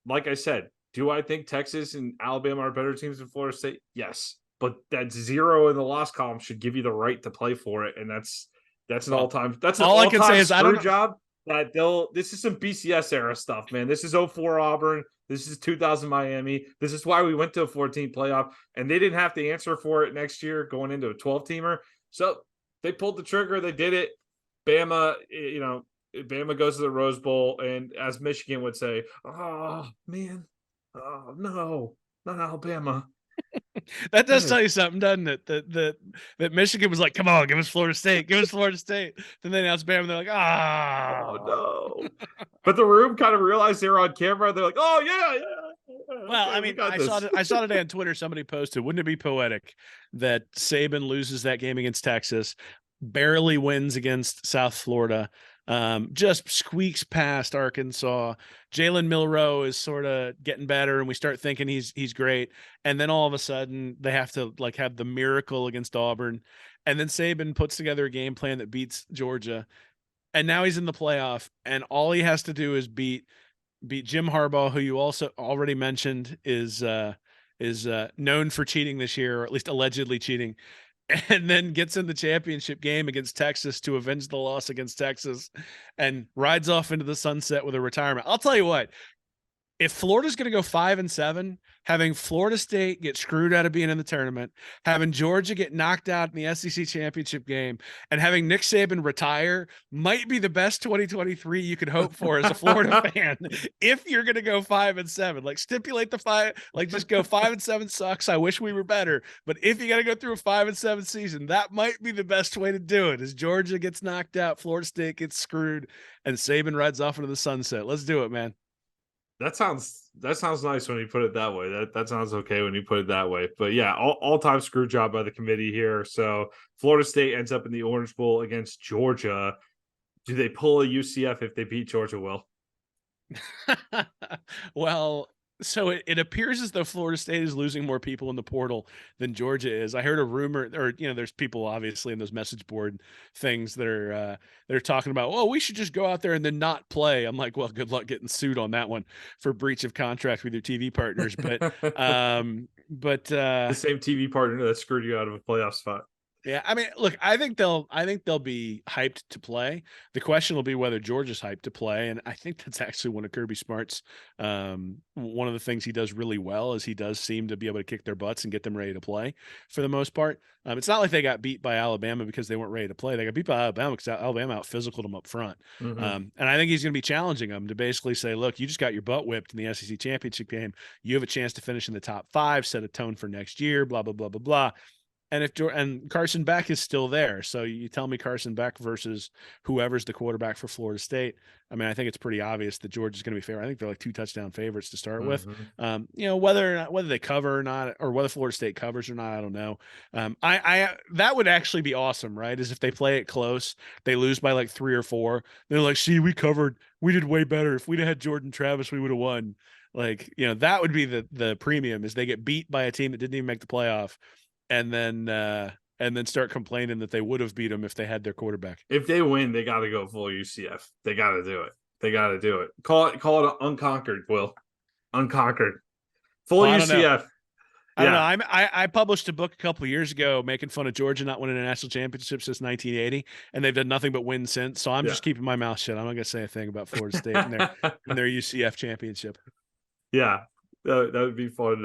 Speaker 1: Like I said, do I think Texas and Alabama are better teams than Florida State? Yes. But that 0 in the loss column should give you the right to play for it. And that's an all-time
Speaker 2: I can say is I don't
Speaker 1: job. This is some BCS era stuff, man. This is 04 Auburn. This is 2000 Miami. This is why we went to a 14 playoff, and they didn't have to answer for it next year going into a 12-teamer. So they pulled the trigger. They did it. Bama, Bama goes to the Rose Bowl, and as Michigan would say, oh, man, oh, no, not Alabama.
Speaker 2: That does tell you something, doesn't it? That Michigan was like, come on, give us Florida State. Then they announced Bama, and they're like,
Speaker 1: oh no. But the room kind of realized they were on camera. They're like, oh, yeah.
Speaker 2: Well, okay, I mean, I saw today on Twitter, somebody posted, wouldn't it be poetic that Saban loses that game against Texas, barely wins against South Florida, just squeaks past Arkansas. Jalen Milroe is sort of getting better, and we start thinking he's great. And then all of a sudden they have to have the miracle against Auburn. And then Saban puts together a game plan that beats Georgia. And now he's in the playoff, and all he has to do is beat Jim Harbaugh, who you also already mentioned is known for cheating this year, or at least allegedly cheating, and then gets in the championship game against Texas to avenge the loss against Texas and rides off into the sunset with a retirement. I'll tell you what, if Florida's going to go 5-7, having Florida State get screwed out of being in the tournament, having Georgia get knocked out in the SEC championship game, and having Nick Saban retire might be the best 2023 you could hope for as a Florida fan. If you're going to go 5-7, stipulate the 5, just go 5-7 sucks. I wish we were better. But if you got to go through a 5-7 season, that might be the best way to do it. As Georgia gets knocked out, Florida State gets screwed, and Saban rides off into the sunset. Let's do it, man.
Speaker 1: That sounds nice when you put it that way. That sounds okay when you put it that way. But yeah, all-time screw job by the committee here. So Florida State ends up in the Orange Bowl against Georgia. Do they pull a UCF if they beat Georgia, Will?
Speaker 2: Well, so it appears as though Florida State is losing more people in the portal than Georgia is. I heard a rumor, or there's people obviously in those message board things that are they're talking about, oh, we should just go out there and then not play. I'm like, well, good luck getting sued on that one for breach of contract with your TV partners. But
Speaker 1: the same TV partner that screwed you out of a playoff spot.
Speaker 2: Yeah, I mean, look, I think they'll be hyped to play. The question will be whether Georgia's hyped to play, and I think that's actually one of Kirby Smart's one of the things he does really well is he does seem to be able to kick their butts and get them ready to play for the most part. It's not like they got beat by Alabama because they weren't ready to play. They got beat by Alabama because Alabama out-physicaled them up front. Mm-hmm. And I think he's going to be challenging them to basically say, look, you just got your butt whipped in the SEC championship game. You have a chance to finish in the top 5, set a tone for next year, blah, blah, blah, blah, blah. and Carson Beck is still there. So you tell me Carson Beck versus whoever's the quarterback for Florida State. I mean, I think it's pretty obvious that Georgia's going to be favored. I think they're like 2 touchdown favorites to start with.
Speaker 1: Mhm.
Speaker 2: Whether they cover or not, or whether Florida State covers or not, I don't know. I that would actually be awesome, right? Is if they play it close, they lose by like 3 or 4. They're like, see, we covered, we did way better. If we'd have had Jordan Travis, we would have won. Like, that would be the premium, is they get beat by a team that didn't even make the playoff, and then start complaining that they would have beat them if they had their quarterback.
Speaker 1: If they win, they got to go full UCF. They got to do it. They got to do it. Call it unconquered, Will. Unconquered. Full
Speaker 2: Well, I don't know.
Speaker 1: UCF.
Speaker 2: I don't know. I published a book a couple of years ago making fun of Georgia not winning a national championship since 1980, and they've done nothing but win since. So I'm just keeping my mouth shut. I'm not going to say a thing about Florida State and their UCF championship.
Speaker 1: Yeah, that would be fun.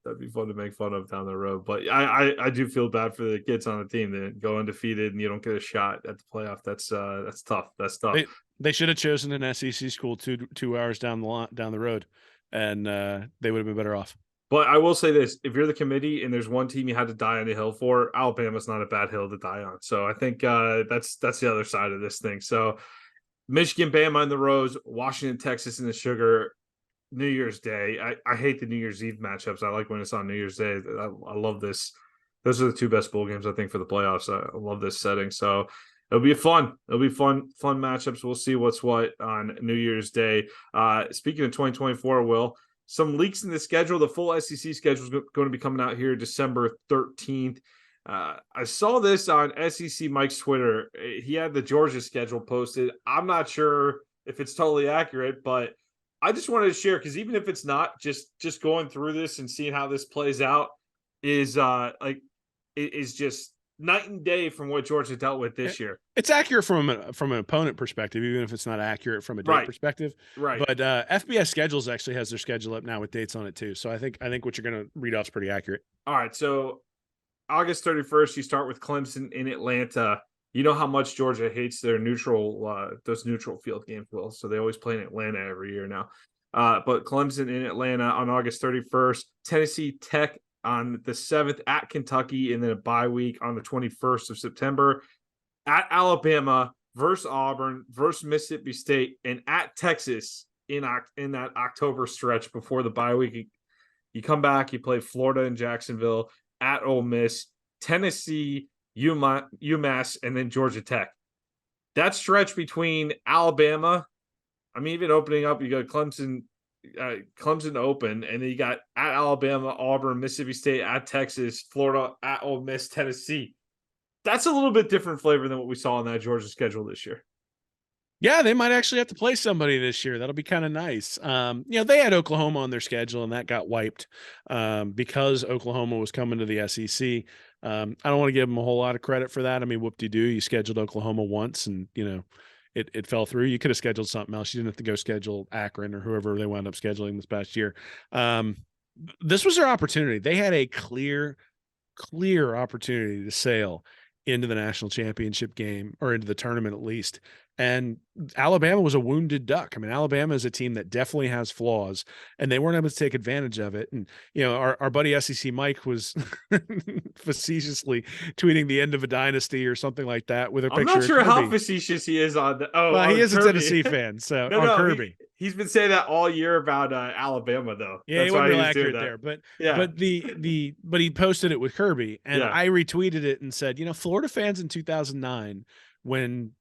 Speaker 1: That'd be fun to make fun of down the road. But I do feel bad for the kids on the team that go undefeated and you don't get a shot at the playoff. That's tough. That's tough.
Speaker 2: They should have chosen an SEC school 2 hours down the road, and they would have been better off.
Speaker 1: But I will say this: if you're the committee and there's one team you had to die on the hill for, Alabama's not a bad hill to die on. So I think that's the other side of this thing. So Michigan, Bama in the Rose, Washington, Texas in the Sugar. New Year's Day. I hate the New Year's Eve matchups. I like when it's on New Year's Day. I love this. Those are the 2 best bowl games, I think, for the playoffs. I love this setting. So it'll be fun. It'll be fun matchups. We'll see what's what on New Year's Day. Speaking of 2024, Will, some leaks in the schedule. The full SEC schedule is going to be coming out here December 13th. I saw this on SEC Mike's Twitter. He had the Georgia schedule posted. I'm not sure if it's totally accurate, but I just wanted to share, because even if it's not, just going through this and seeing how this plays out is just night and day from what Georgia dealt with this year.
Speaker 2: It's accurate from an opponent perspective, even if it's not accurate from a date perspective.
Speaker 1: Right.
Speaker 2: But FBS Schedules actually has their schedule up now with dates on it too. So I think what you're going to read off is pretty accurate.
Speaker 1: All right. So August 31st, you start with Clemson in Atlanta. You know how much Georgia hates their those neutral field games, Will. So they always play in Atlanta every year now. But Clemson in Atlanta on August 31st, Tennessee Tech on the 7th at Kentucky, and then a bye week on the 21st of September, at Alabama versus Auburn versus Mississippi State, and at Texas in that October stretch before the bye week. You come back, you play Florida and Jacksonville, at Ole Miss, Tennessee, UMass, and then Georgia Tech. That stretch between Alabama, I mean, even opening up, you got Clemson open, and then you got at Alabama, Auburn, Mississippi State, at Texas, Florida, at Ole Miss, Tennessee. That's a little bit different flavor than what we saw on that Georgia schedule this year.
Speaker 2: Yeah, they might actually have to play somebody this year. That'll be kind of nice. They had Oklahoma on their schedule, and that got wiped because Oklahoma was coming to the SEC. I don't want to give them a whole lot of credit for that. I mean, whoop-de-doo, you scheduled Oklahoma once, and it fell through. You could have scheduled something else. You didn't have to go schedule Akron or whoever they wound up scheduling this past year. This was their opportunity. They had a clear opportunity to sail into the national championship game, or into the tournament at least. And Alabama was a wounded duck. I mean, Alabama is a team that definitely has flaws, and they weren't able to take advantage of it. And, our buddy SEC Mike was facetiously tweeting the end of a dynasty or something like that with a picture.
Speaker 1: I'm not sure how facetious he is on the.
Speaker 2: Well, he is a Tennessee fan, so on Kirby.
Speaker 1: He's been saying that all year about Alabama, though.
Speaker 2: Yeah, he wasn't real accurate there, but he posted it with Kirby, and I retweeted it and said, Florida fans in 2009, when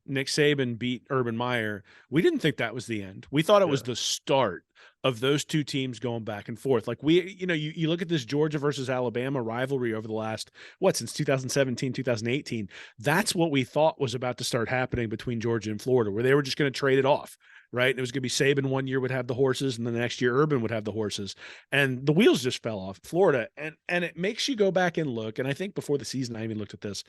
Speaker 2: Nick Saban beat Urban Meyer, we didn't think that was the end. We thought it was the start of those two teams going back and forth. Like you look at this Georgia versus Alabama rivalry over the last, since 2017, 2018, that's what we thought was about to start happening between Georgia and Florida, where they were just going to trade it off. Right. And it was going to be Saban one year would have the horses, and the next year Urban would have the horses, and the wheels just fell off Florida. And it makes you go back and look. And I think before the season, I even looked at this,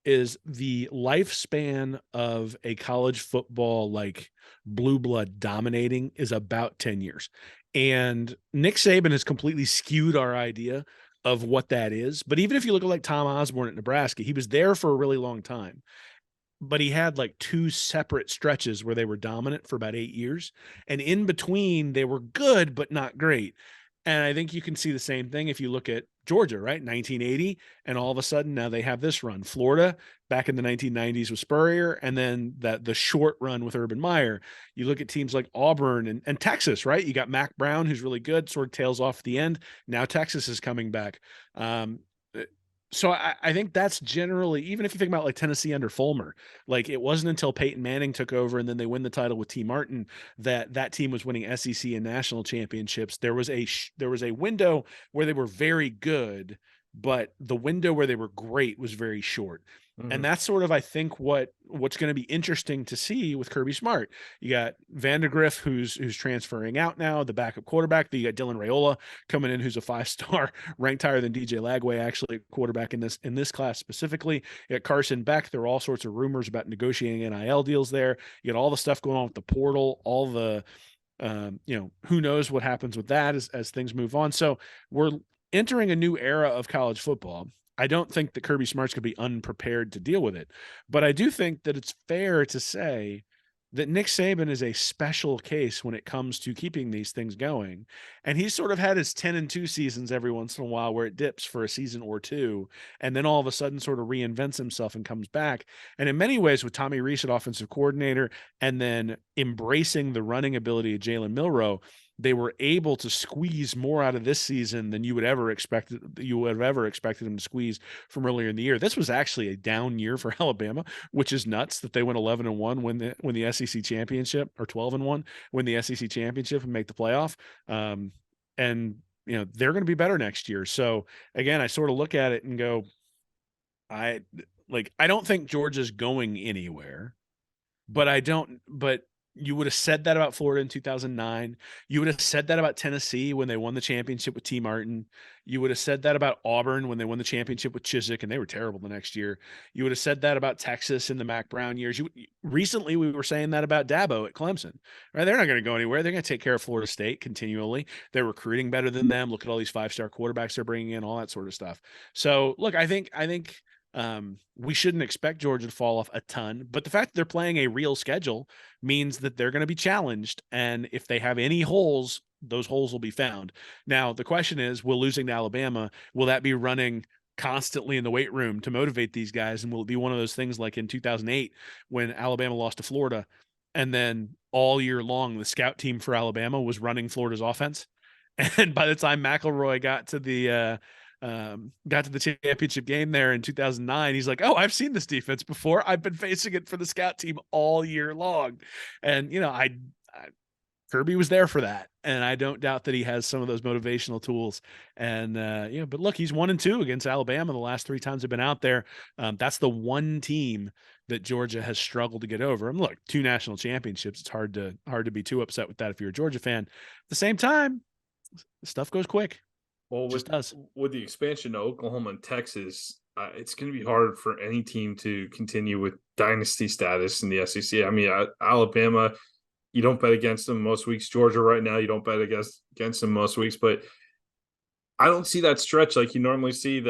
Speaker 2: is the lifespan of a college football, like blue blood dominating, is about 10 years. And Nick Saban has completely skewed our idea of what that is. But even if you look at like Tom Osborne at Nebraska, he was there for a really long time, but he had like 2 separate stretches where they were dominant for about 8 years. And in between, they were good, but not great. And I think you can see the same thing if you look at Georgia, right? 1980, and all of a sudden now they have this run. Florida back in the 1990s with Spurrier, and then the short run with Urban Meyer. You look at teams like Auburn and Texas, right? You got Mac Brown, who's really good, sort of tails off at the end. Now Texas is coming back. Um, so I think that's generally, even if you think about like Tennessee under Fulmer, like it wasn't until Peyton Manning took over and then they win the title with T. Martin that that team was winning SEC and national championships. There was a window where they were very good, but the window where they were great was very short. And
Speaker 1: Mhm.
Speaker 2: that's sort of, I think, what's going to be interesting to see with Kirby Smart. You got Vandergriff, who's transferring out now, the backup quarterback. You got Dylan Raiola coming in, who's a 5-star, ranked higher than DJ Lagway, actually, quarterback in this class specifically. You got Carson Beck. There are all sorts of rumors about negotiating NIL deals there. You got all the stuff going on with the portal, all the who knows what happens with that as things move on. So we're entering a new era of college football. I don't think that Kirby Smart's going to be unprepared to deal with it, but I do think that it's fair to say that Nick Saban is a special case when it comes to keeping these things going. And he's sort of had his 10-2 seasons every once in a while where it dips for a season or two, and then all of a sudden sort of reinvents himself and comes back. And in many ways, with Tommy Rees at offensive coordinator and then embracing the running ability of Jalen Milroe, they were able to squeeze more out of this season than you would have ever expected them to squeeze from earlier in the year. This was actually a down year for Alabama, which is nuts that they went 11-1 when the SEC championship, or 12-1 win the SEC championship and make the playoff. And they're going to be better next year. So again, I sort of look at it and go, I don't think Georgia's going anywhere, but you would have said that about Florida in 2009. You would have said that about Tennessee when they won the championship with T. Martin. You would have said that about Auburn when they won the championship with Chiswick, and they were terrible the next year. You would have said that about Texas in the Mac Brown years. Recently, we were saying that about Dabo at Clemson. Right? They're not going to go anywhere. They're going to take care of Florida State continually. They're recruiting better than them. Look at all these 5-star quarterbacks they're bringing in, all that sort of stuff. So, look, I think we shouldn't expect Georgia to fall off a ton, but the fact that they're playing a real schedule means that they're going to be challenged. And if they have any holes, those holes will be found. Now, the question is, will losing to Alabama, will that be running constantly in the weight room to motivate these guys? And will it be one of those things like in 2008 when Alabama lost to Florida and then all year long, the scout team for Alabama was running Florida's offense? And by the time McElroy got to the championship game there in 2009, he's like, oh, I've seen this defense before. I've been facing it for the scout team all year long. And Kirby was there for that, and I don't doubt that he has some of those motivational tools. And but look, he's 1-2 against Alabama the last 3 times they've been out there. That's the one team that Georgia has struggled to get over. And look, 2 national championships. It's hard to be too upset with that if you're a Georgia fan. At the same time, stuff goes quick.
Speaker 1: Well,
Speaker 2: Just does.
Speaker 1: with the expansion to Oklahoma and Texas, it's going to be hard for any team to continue with dynasty status in the SEC. I mean, Alabama, you don't bet against them most weeks. Georgia, right now, you don't bet against them most weeks. But I don't see that stretch like you normally see.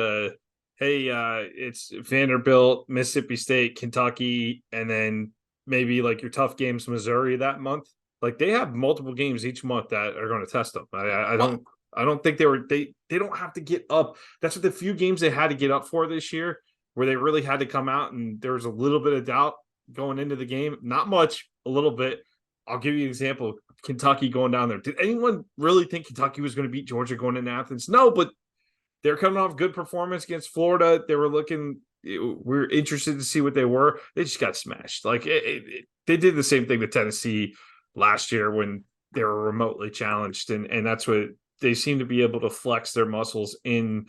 Speaker 1: It's Vanderbilt, Mississippi State, Kentucky, and then maybe like your tough games, Missouri that month. Like they have multiple games each month that are going to test them.
Speaker 2: Well,
Speaker 1: I don't think they don't have to get up. That's what the few games they had to get up for this year, where they really had to come out and there was a little bit of doubt going into the game. Not much, a little bit. I'll give you an example. Kentucky going down there. Did anyone really think Kentucky was going to beat Georgia going into Athens? No, but they're coming off good performance against Florida. They were looking. We're interested to see what they were. They just got smashed. Like they did the same thing to Tennessee last year when they were remotely challenged, and that's what they seem to be able to flex their muscles in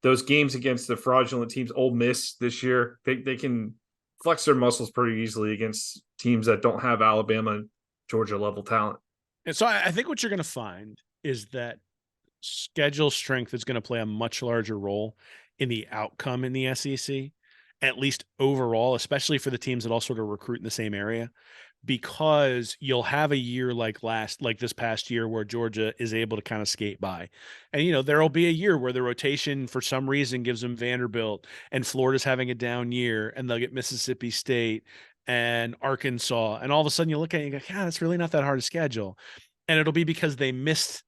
Speaker 1: those games against the fraudulent teams. Ole Miss this year, they can flex their muscles pretty easily against teams that don't have Alabama, Georgia level talent.
Speaker 2: and so I think what you're going to find is that schedule strength is going to play a much larger role in the outcome in the SEC, at least overall, especially for the teams that all sort of recruit in the same area, because you'll have a year like this past year where Georgia is able to kind of skate by. And there'll be a year where the rotation for some reason gives them Vanderbilt, and Florida's having a down year, and they'll get Mississippi State and Arkansas. And all of a sudden you look at it and you go, yeah, that's really not that hard to schedule. And it'll be because they missed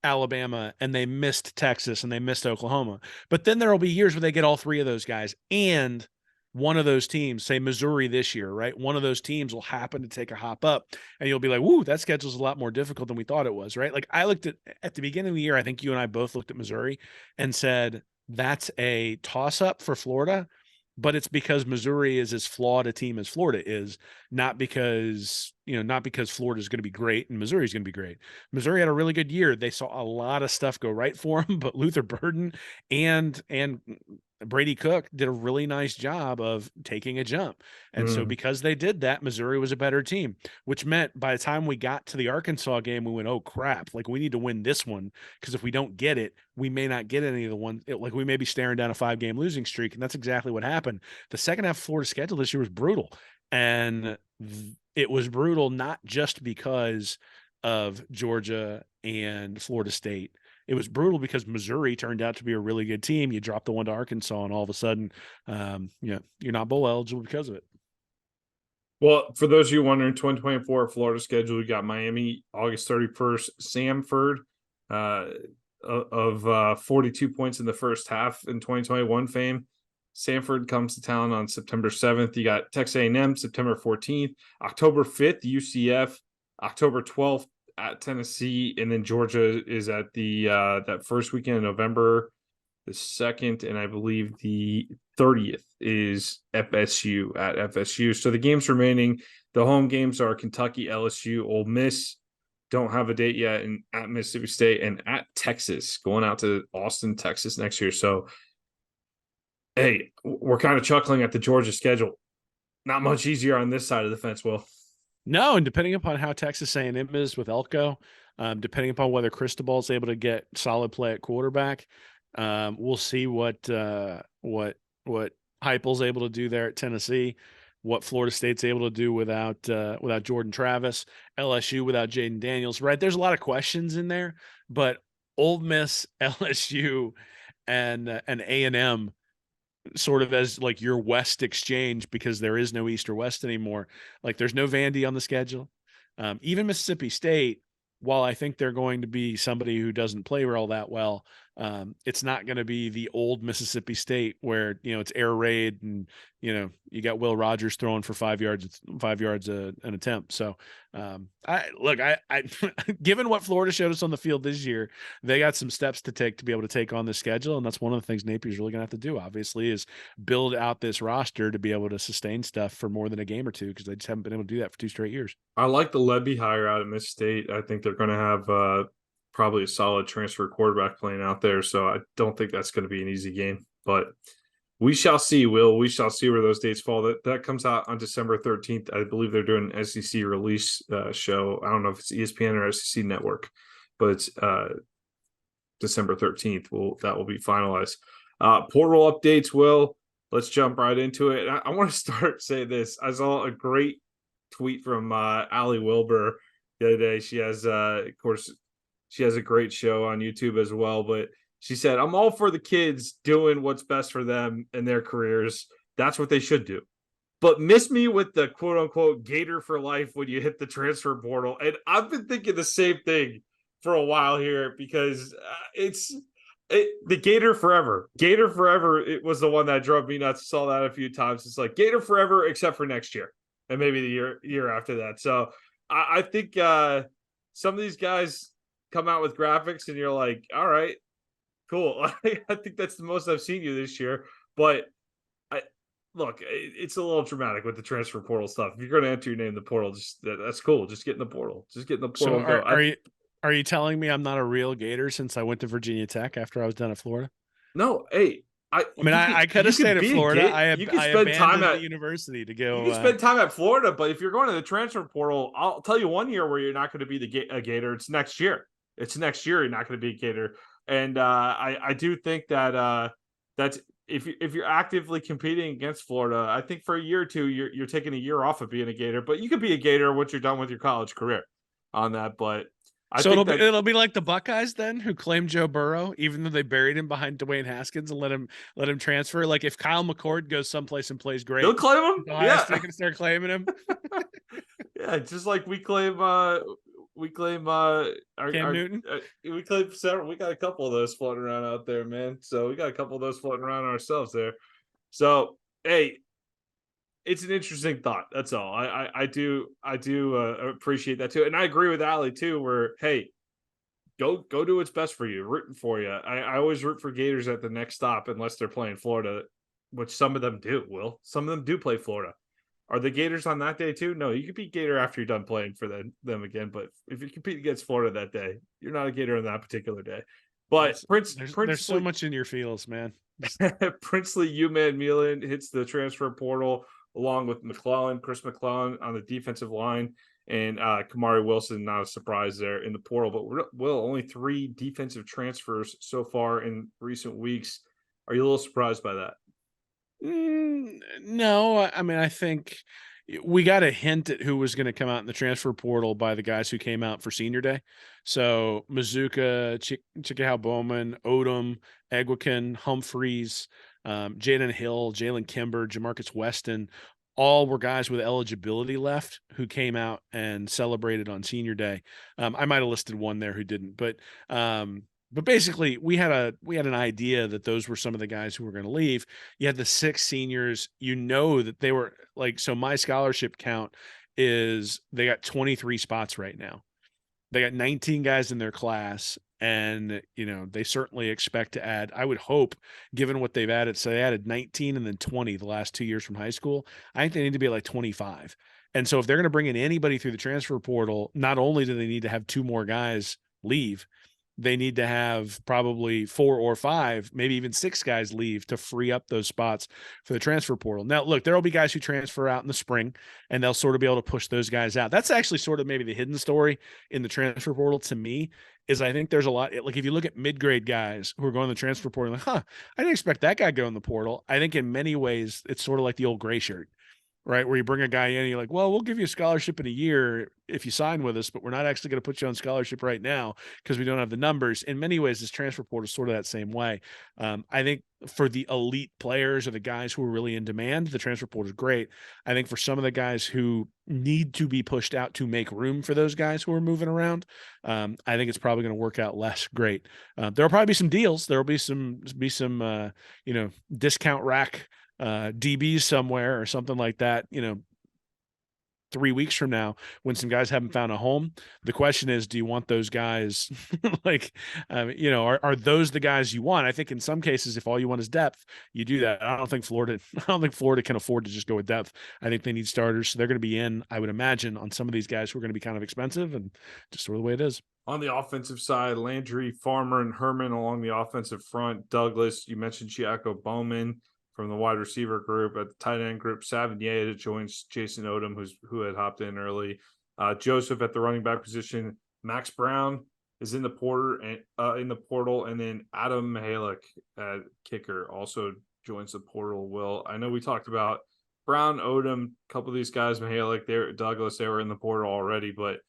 Speaker 2: Alabama and they missed Texas and they missed Oklahoma. But then there will be years where they get all three of those guys, and one of those teams, say Missouri this year, right? One of those teams will happen to take a hop up, and you'll be like, "Woo, that schedule's a lot more difficult than we thought it was," right? Like I looked at the beginning of the year, I think you and I both looked at Missouri and said that's a toss up for Florida, but it's because Missouri is as flawed a team as Florida is, not because Florida is going to be great and Missouri is going to be great. Missouri had a really good year. They saw a lot of stuff go right for them, but Luther Burden and Brady Cook did a really nice job of taking a jump. And so because they did that, Missouri was a better team, which meant by the time we got to the Arkansas game, we went, oh crap, like we need to win this one. Because if we don't get it, we may not get any of the ones. Like we may be staring down a 5-game losing streak. And that's exactly what happened. The second half of Florida schedule this year was brutal. And it was brutal, not just because of Georgia and Florida State. It was brutal because Missouri turned out to be a really good team. You drop the one to Arkansas, and all of a sudden, you're not bowl eligible because of it.
Speaker 1: Well, for those of you wondering, 2024 Florida schedule, we got Miami August 31st, Samford of 42 points in the first half in 2021 fame. Samford comes to town on September 7th. You got Texas A&M September 14th, October 5th, UCF, October 12th at Tennessee, and then Georgia is at the that first weekend in November, the 2nd, and I believe the 30th is FSU at FSU. So the games remaining, the home games are Kentucky, LSU, Ole Miss, don't have a date yet, and at Mississippi State and at Texas, going out to Austin, Texas next year. So, hey, we're kind of chuckling at the Georgia schedule. Not much easier on this side of the fence, Will.
Speaker 2: No, and depending upon how Texas A&M is with Elko, depending upon whether Cristobal is able to get solid play at quarterback, we'll see what Heupel's able to do there at Tennessee, what Florida State's able to do without Jordan Travis, LSU without Jaden Daniels. Right, there's a lot of questions in there, but Ole Miss, LSU, and A&M sort of as like your West exchange, because there is no East or West anymore. Like there's no Vandy on the schedule. Even Mississippi State, while I think they're going to be somebody who doesn't play all that well, it's not going to be the old Mississippi State where, it's air raid and, you got Will Rogers throwing for 5 yards an attempt. So I given what Florida showed us on the field this year, they got some steps to take to be able to take on this schedule. And that's one of the things Napier's really going to have to do, obviously, is build out this roster to be able to sustain stuff for more than a game or two, because they just haven't been able to do that for 2 straight years.
Speaker 1: I like the Levy hire out of Miss State. I think they're going to have probably a solid transfer quarterback playing out there. So I don't think that's going to be an easy game, but we shall see, Will. We shall see where those dates fall. That comes out on December 13th. I believe they're doing an SEC release show. I don't know if it's ESPN or SEC Network, but it's December 13th. That will be finalized. Portal updates, Will. Let's jump right into it. I want to start saying this. I saw a great tweet from Allie Wilbur the other day. She has, of course, she has a great show on YouTube as well, but she said, I'm all for the kids doing what's best for them in their careers. That's what they should do. But miss me with the quote unquote Gator for life when you hit the transfer portal. And I've been thinking the same thing for a while here, because the Gator forever. Gator forever, it was the one that drove me nuts. Saw that a few times. It's like Gator forever except for next year and maybe the year after that. So I think some of these guys come out with graphics and you're like, all right, cool. I think that's the most I've seen you this year. But look, it's a little dramatic with the transfer portal stuff. If you're going to enter your name in the portal, that's cool. Just get in the portal. Just get in the portal.
Speaker 2: So are you telling me I'm not a real Gator since I went to Virginia Tech after I was done at Florida?
Speaker 1: No, hey. I
Speaker 2: could have stayed at Florida. I abandoned the university to go.
Speaker 1: You can spend time at Florida, but if you're going to the transfer portal, I'll tell you one year where you're not going to be a Gator. It's next year. It's next year you're not going to be a Gator. And I do think that that's if you're actively competing against Florida, I think for a year or two you're taking a year off of being a Gator. But you could be a Gator once you're done with your college career on that. But
Speaker 2: it'll be like the Buckeyes then, who claimed Joe Burrow, even though they buried him behind Dwayne Haskins and let him transfer. Like if Kyle McCord goes someplace and plays great,
Speaker 1: they'll claim him.
Speaker 2: Yeah, they're gonna start claiming him.
Speaker 1: Yeah, just like we claim
Speaker 2: Cam Newton.
Speaker 1: we claim several. We got a couple of those floating around out there, man. So we got a couple of those floating around ourselves there. So hey, it's an interesting thought. That's all. I do appreciate that too, and I agree with Ali too. Where hey, go do what's best for you. Rooting for you. I always root for Gators at the next stop unless they're playing Florida, which some of them do. Some of them do play Florida. Are the Gators on that day too? No, you can beat Gator after you're done playing for them again. But if you compete against Florida that day, you're not a Gator on that particular day. But
Speaker 2: There's so much in your feels, man.
Speaker 1: Princely UMan Milan hits the transfer portal along with Chris McClellan on the defensive line, and Kamari Wilson, not a surprise there in the portal. But only 3 defensive transfers so far in recent weeks. Are you a little surprised by that?
Speaker 2: No, I mean, I think we got a hint at who was going to come out in the transfer portal by the guys who came out for senior day. So Mazuka, Chikahau Bowman, Odom, Egwican, Humphreys, Jaden Hill, Jalen Kimber, Jamarcus Weston, all were guys with eligibility left who came out and celebrated on senior day. I might have listed one there who didn't, but basically, we had an idea that those were some of the guys who were going to leave. You had the 6 seniors. You know that they were like, so my scholarship count is they got 23 spots right now. They got 19 guys in their class, and they certainly expect to add. I would hope, given what they've added, so they added 19 and then 20 the last 2 years from high school. I think they need to be like 25. And so if they're going to bring in anybody through the transfer portal, not only do they need to have 2 more guys leave, they need to have probably 4 or 5, maybe even 6 guys leave to free up those spots for the transfer portal. Now, look, there'll be guys who transfer out in the spring, and they'll sort of be able to push those guys out. That's actually sort of maybe the hidden story in the transfer portal to me, is I think there's a lot, like if you look at mid-grade guys who are going to the transfer portal, like, I didn't expect that guy to go in the portal. I think in many ways, it's sort of like the old gray shirt, right? Where you bring a guy in and you're like, well, we'll give you a scholarship in a year if you sign with us, but we're not actually going to put you on scholarship right now because we don't have the numbers. In many ways, this transfer portal is sort of that same way. I think for the elite players or the guys who are really in demand, the transfer portal is great. I think for some of the guys who need to be pushed out to make room for those guys who are moving around, I think it's probably going to work out less great. There'll probably be some deals. There'll be some discount rack DBs somewhere or something like that, 3 weeks from now when some guys haven't found a home. The question is, do you want those guys are those the guys you want? I think in some cases, if all you want is depth, you do that. I don't think Florida can afford to just go with depth. I think they need starters. So they're going to be in, I would imagine, on some of these guys who are going to be kind of expensive, and just sort of the way it is.
Speaker 1: On the offensive side, Landry, Farmer, and Herman along the offensive front. Douglas, you mentioned Chiako Bowman from the wide receiver group. At the tight end group, Savigny joins Jason Odom, who had hopped in early. Joseph at the running back position. Max Brown is in the portal, and then Adam Mihalik at kicker also joins the portal. Will, I know we talked about Brown, Odom, a couple of these guys, Mihalik, Douglas, they were in the portal already, but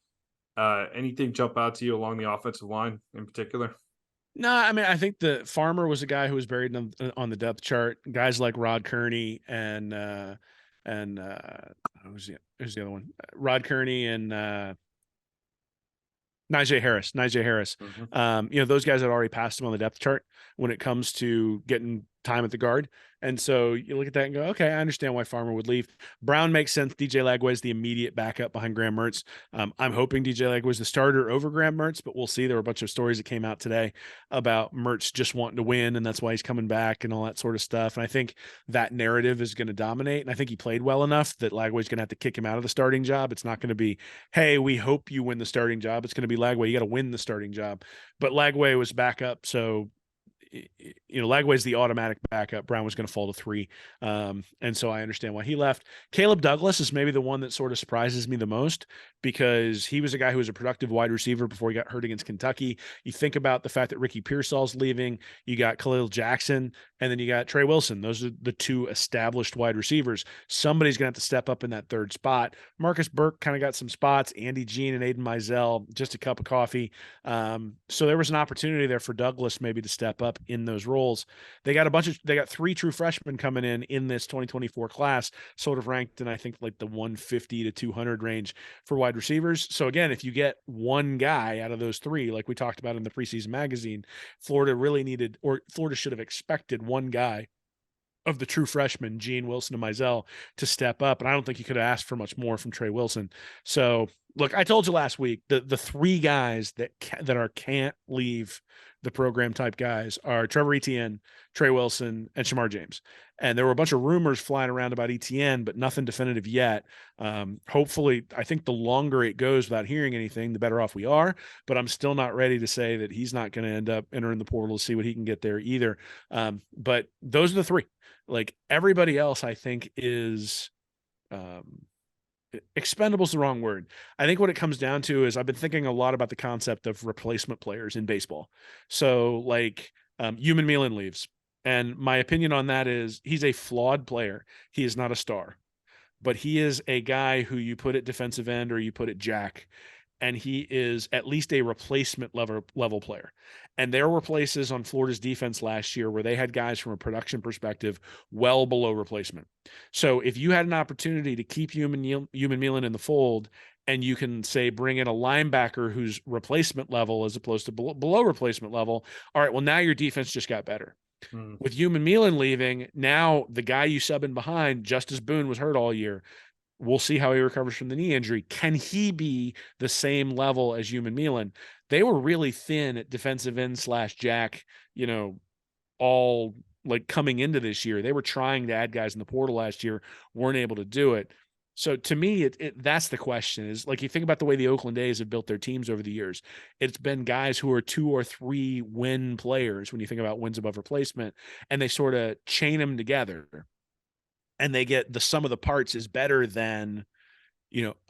Speaker 1: anything jump out to you along the offensive line in particular?
Speaker 2: No, I mean, I think the Farmer was a guy who was buried on the depth chart. Guys like Rod Kearney and who's the other one? Rod Kearney and Najee Harris. Mm-hmm. Those guys had already passed him on the depth chart when it comes to getting time at the guard. And so you look at that and go, okay, I understand why Farmer would leave. Brown makes sense. DJ Lagway is the immediate backup behind Graham Mertz. I'm hoping DJ Lagway is the starter over Graham Mertz, but we'll see. There were a bunch of stories that came out today about Mertz just wanting to win, and that's why he's coming back and all that sort of stuff. And I think that narrative is going to dominate. And I think he played well enough that Lagway's going to have to kick him out of the starting job. It's not going to be, hey, we hope you win the starting job. It's going to be Lagway, you got to win the starting job. But Lagway was backup, so Lagway's the automatic backup. Brown was going to fall to 3. And so I understand why he left. Caleb Douglas is maybe the one that sort of surprises me the most, because he was a guy who was a productive wide receiver before he got hurt against Kentucky. You think about the fact that Ricky Pearsall's leaving, you got Khalil Jackson, and then you got Trey Wilson. Those are the 2 established wide receivers. Somebody's going to have to step up in that 3rd spot. Marcus Burke kind of got some spots. Andy Jean and Aiden Mizell, just a cup of coffee. So there was an opportunity there for Douglas maybe to step up. in those roles. They got 3 true freshmen coming in this 2024 class, sort of ranked in, I think, like the 150 to 200 range for wide receivers. So again, if you get one guy out of those 3, like we talked about in the preseason magazine, Florida should have expected one guy of the true freshmen, Gene, Wilson, and Mizell, to step up. And I don't think you could have asked for much more from Trey Wilson. So look, I told you last week, the 3 guys that are can't leave the program type guys are Trevor Etienne, Trey Wilson, and Shamar James. And there were a bunch of rumors flying around about Etienne, but nothing definitive yet. Hopefully, I think the longer it goes without hearing anything, the better off we are. But I'm still not ready to say that he's not going to end up entering the portal to see what he can get there either. But those are the 3. Like everybody else, I think is expendable is the wrong word. I think what it comes down to is I've been thinking a lot about the concept of replacement players in baseball. So like Human Milan leaves. And my opinion on that is he's a flawed player. He is not a star, but he is a guy who you put at defensive end or you put at jack, and he is at least a replacement level player. And there were places on Florida's defense last year where they had guys from a production perspective well below replacement. So if you had an opportunity to keep Human Milan in the fold, and you can say bring in a linebacker who's replacement level as opposed to below replacement level, all right, well, now your defense just got better. With Human Milan leaving, now the guy you sub in behind, Justice Boone, was hurt all year. We'll see how he recovers from the knee injury. Can he be the same level as Human Milan? They were really thin at defensive end / jack, all like coming into this year. They were trying to add guys in the portal last year, weren't able to do it. So to me, that's the question is like, you think about the way the Oakland A's have built their teams over the years. It's been guys who are 2 or 3 win players when you think about wins above replacement, and they sort of chain them together. And they get the sum of the parts is better than,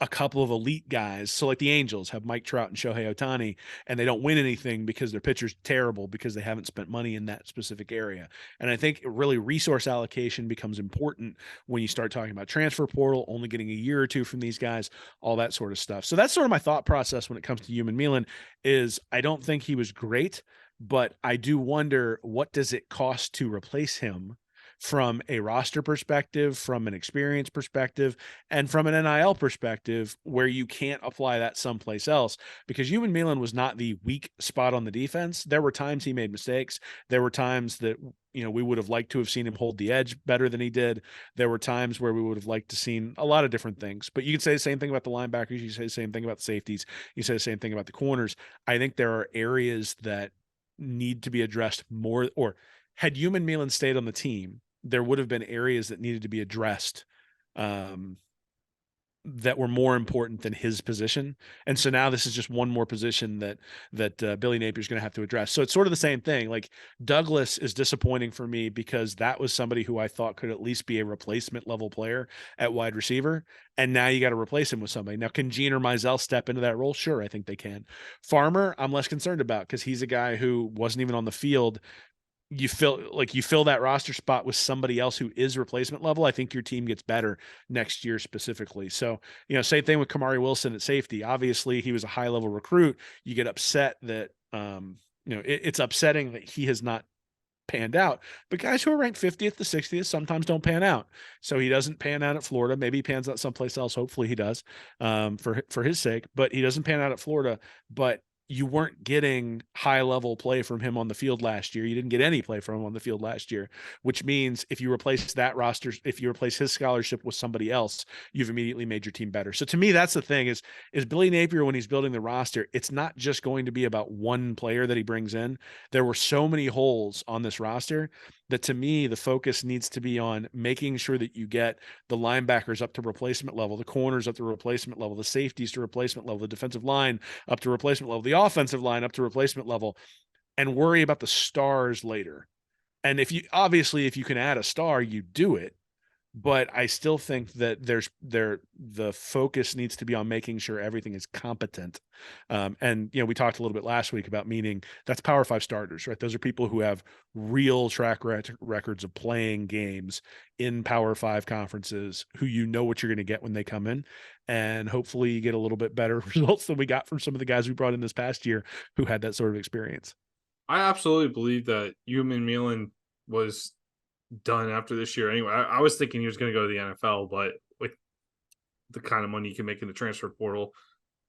Speaker 2: a couple of elite guys. So like the Angels have Mike Trout and Shohei Ohtani, and they don't win anything because their pitcher's terrible because they haven't spent money in that specific area. And I think really resource allocation becomes important when you start talking about transfer portal, only getting a year or 2 from these guys, all that sort of stuff. So that's sort of my thought process when it comes to Human Milan is I don't think he was great, but I do wonder, what does it cost to replace him from a roster perspective, from an experience perspective, and from an NIL perspective, where you can't apply that someplace else. Because Human Milan was not the weak spot on the defense. There were times he made mistakes. There were times that, we would have liked to have seen him hold the edge better than he did. There were times where we would have liked to seen a lot of different things. But you could say the same thing about the linebackers. You say the same thing about the safeties. You say the same thing about the corners. I think there are areas that need to be addressed more, or had Human Milan stayed on the team, there would have been areas that needed to be addressed that were more important than his position. And so now this is just one more position that Billy Napier's going to have to address. So it's sort of the same thing. Like Douglas is disappointing for me because that was somebody who I thought could at least be a replacement level player at wide receiver. And now you got to replace him with somebody. Now, can Gene or Mizell step into that role? Sure, I think they can. Farmer, I'm less concerned about because he's a guy who wasn't even on the field. You fill that roster spot with somebody else who is replacement level. I think your team gets better next year specifically. So, same thing with Kamari Wilson at safety. Obviously, he was a high level recruit. You get upset that, it's upsetting that he has not panned out, but guys who are ranked 50th to 60th sometimes don't pan out. So he doesn't pan out at Florida. Maybe he pans out someplace else. Hopefully he does, for his sake, but he doesn't pan out at Florida. But you weren't getting high level play from him on the field last year. You didn't get any play from him on the field last year, which means if you replace that roster, if you replace his scholarship with somebody else, you've immediately made your team better. So to me, that's the thing is Billy Napier, when he's building the roster, it's not just going to be about one player that he brings in. There were so many holes on this roster that to me, the focus needs to be on making sure that you get the linebackers up to replacement level, the corners up to replacement level, the safeties to replacement level, the defensive line up to replacement level, the offensive line up to replacement level, and worry about the stars later. And if you can add a star, you do it. But I still think that the focus needs to be on making sure everything is competent. And, we talked a little bit last week about meaning that's Power 5 starters, right? Those are people who have real track records of playing games in Power 5 conferences, who what you're going to get when they come in. And hopefully you get a little bit better results than we got from some of the guys we brought in this past year who had that sort of experience.
Speaker 1: I absolutely believe that Human Milan was done after this year. Anyway, I was thinking he was going to go to the NFL, but with the kind of money you can make in the transfer portal,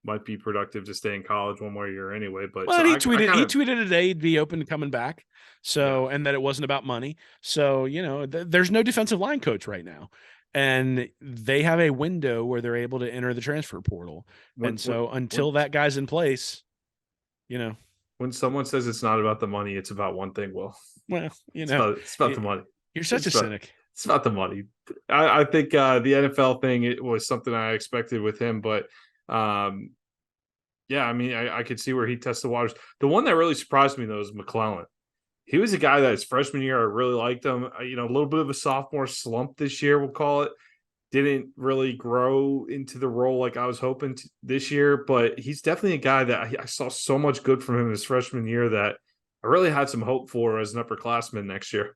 Speaker 1: might be productive to stay in college one more year anyway. But
Speaker 2: Well,
Speaker 1: so
Speaker 2: he
Speaker 1: I
Speaker 2: tweeted
Speaker 1: kind
Speaker 2: he
Speaker 1: of,
Speaker 2: tweeted today he'd be open to coming back.
Speaker 1: yeah.
Speaker 2: So, and that it wasn't about money. So, there's no defensive line coach right now. And they have a window where they're able to enter the transfer portal.
Speaker 1: When
Speaker 2: And so
Speaker 1: when
Speaker 2: until that guy's in place, you know,
Speaker 1: when someone says it's not about the money, it's about one thing. Well,
Speaker 2: well,
Speaker 1: it's about the
Speaker 2: y-
Speaker 1: money.
Speaker 2: you're such
Speaker 1: It's
Speaker 2: a
Speaker 1: about
Speaker 2: cynic.
Speaker 1: it's about the money. I think the NFL thing, it was something I expected with him, but um, yeah, I mean, I could see where he tests the waters. The one that really surprised me though is McClellan. He was a guy that his freshman year I really liked him. A little bit of a sophomore slump this year, we'll call it. Didn't really grow into the role like I was hoping this year, but he's definitely a guy that I saw so much good from him his freshman year that I really had some hope for as an upperclassman next year.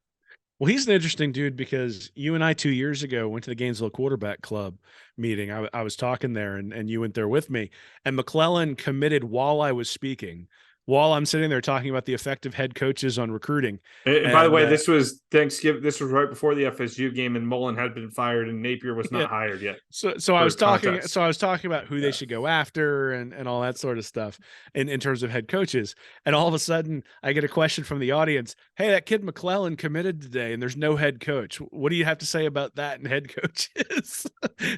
Speaker 2: Well, he's an interesting dude because you and I 2 years ago went to the Gainesville Quarterback Club meeting. I was talking there, and you went there with me. And McClellan committed while I was speaking, while I'm sitting there talking about the effective head coaches on recruiting.
Speaker 1: And by the
Speaker 2: And
Speaker 1: way, this was Thanksgiving. This was right before the FSU game, and Mullen had been fired, and Napier was
Speaker 2: yeah,
Speaker 1: not hired yet.
Speaker 2: so I
Speaker 1: For
Speaker 2: was talking
Speaker 1: context,
Speaker 2: so I was talking about who they
Speaker 1: yeah.
Speaker 2: should go after and all that sort of stuff in terms of head coaches. And all of a sudden I get a question from the audience. Hey, that kid McClellan committed today and there's no head coach. What do you have to say about that and head coaches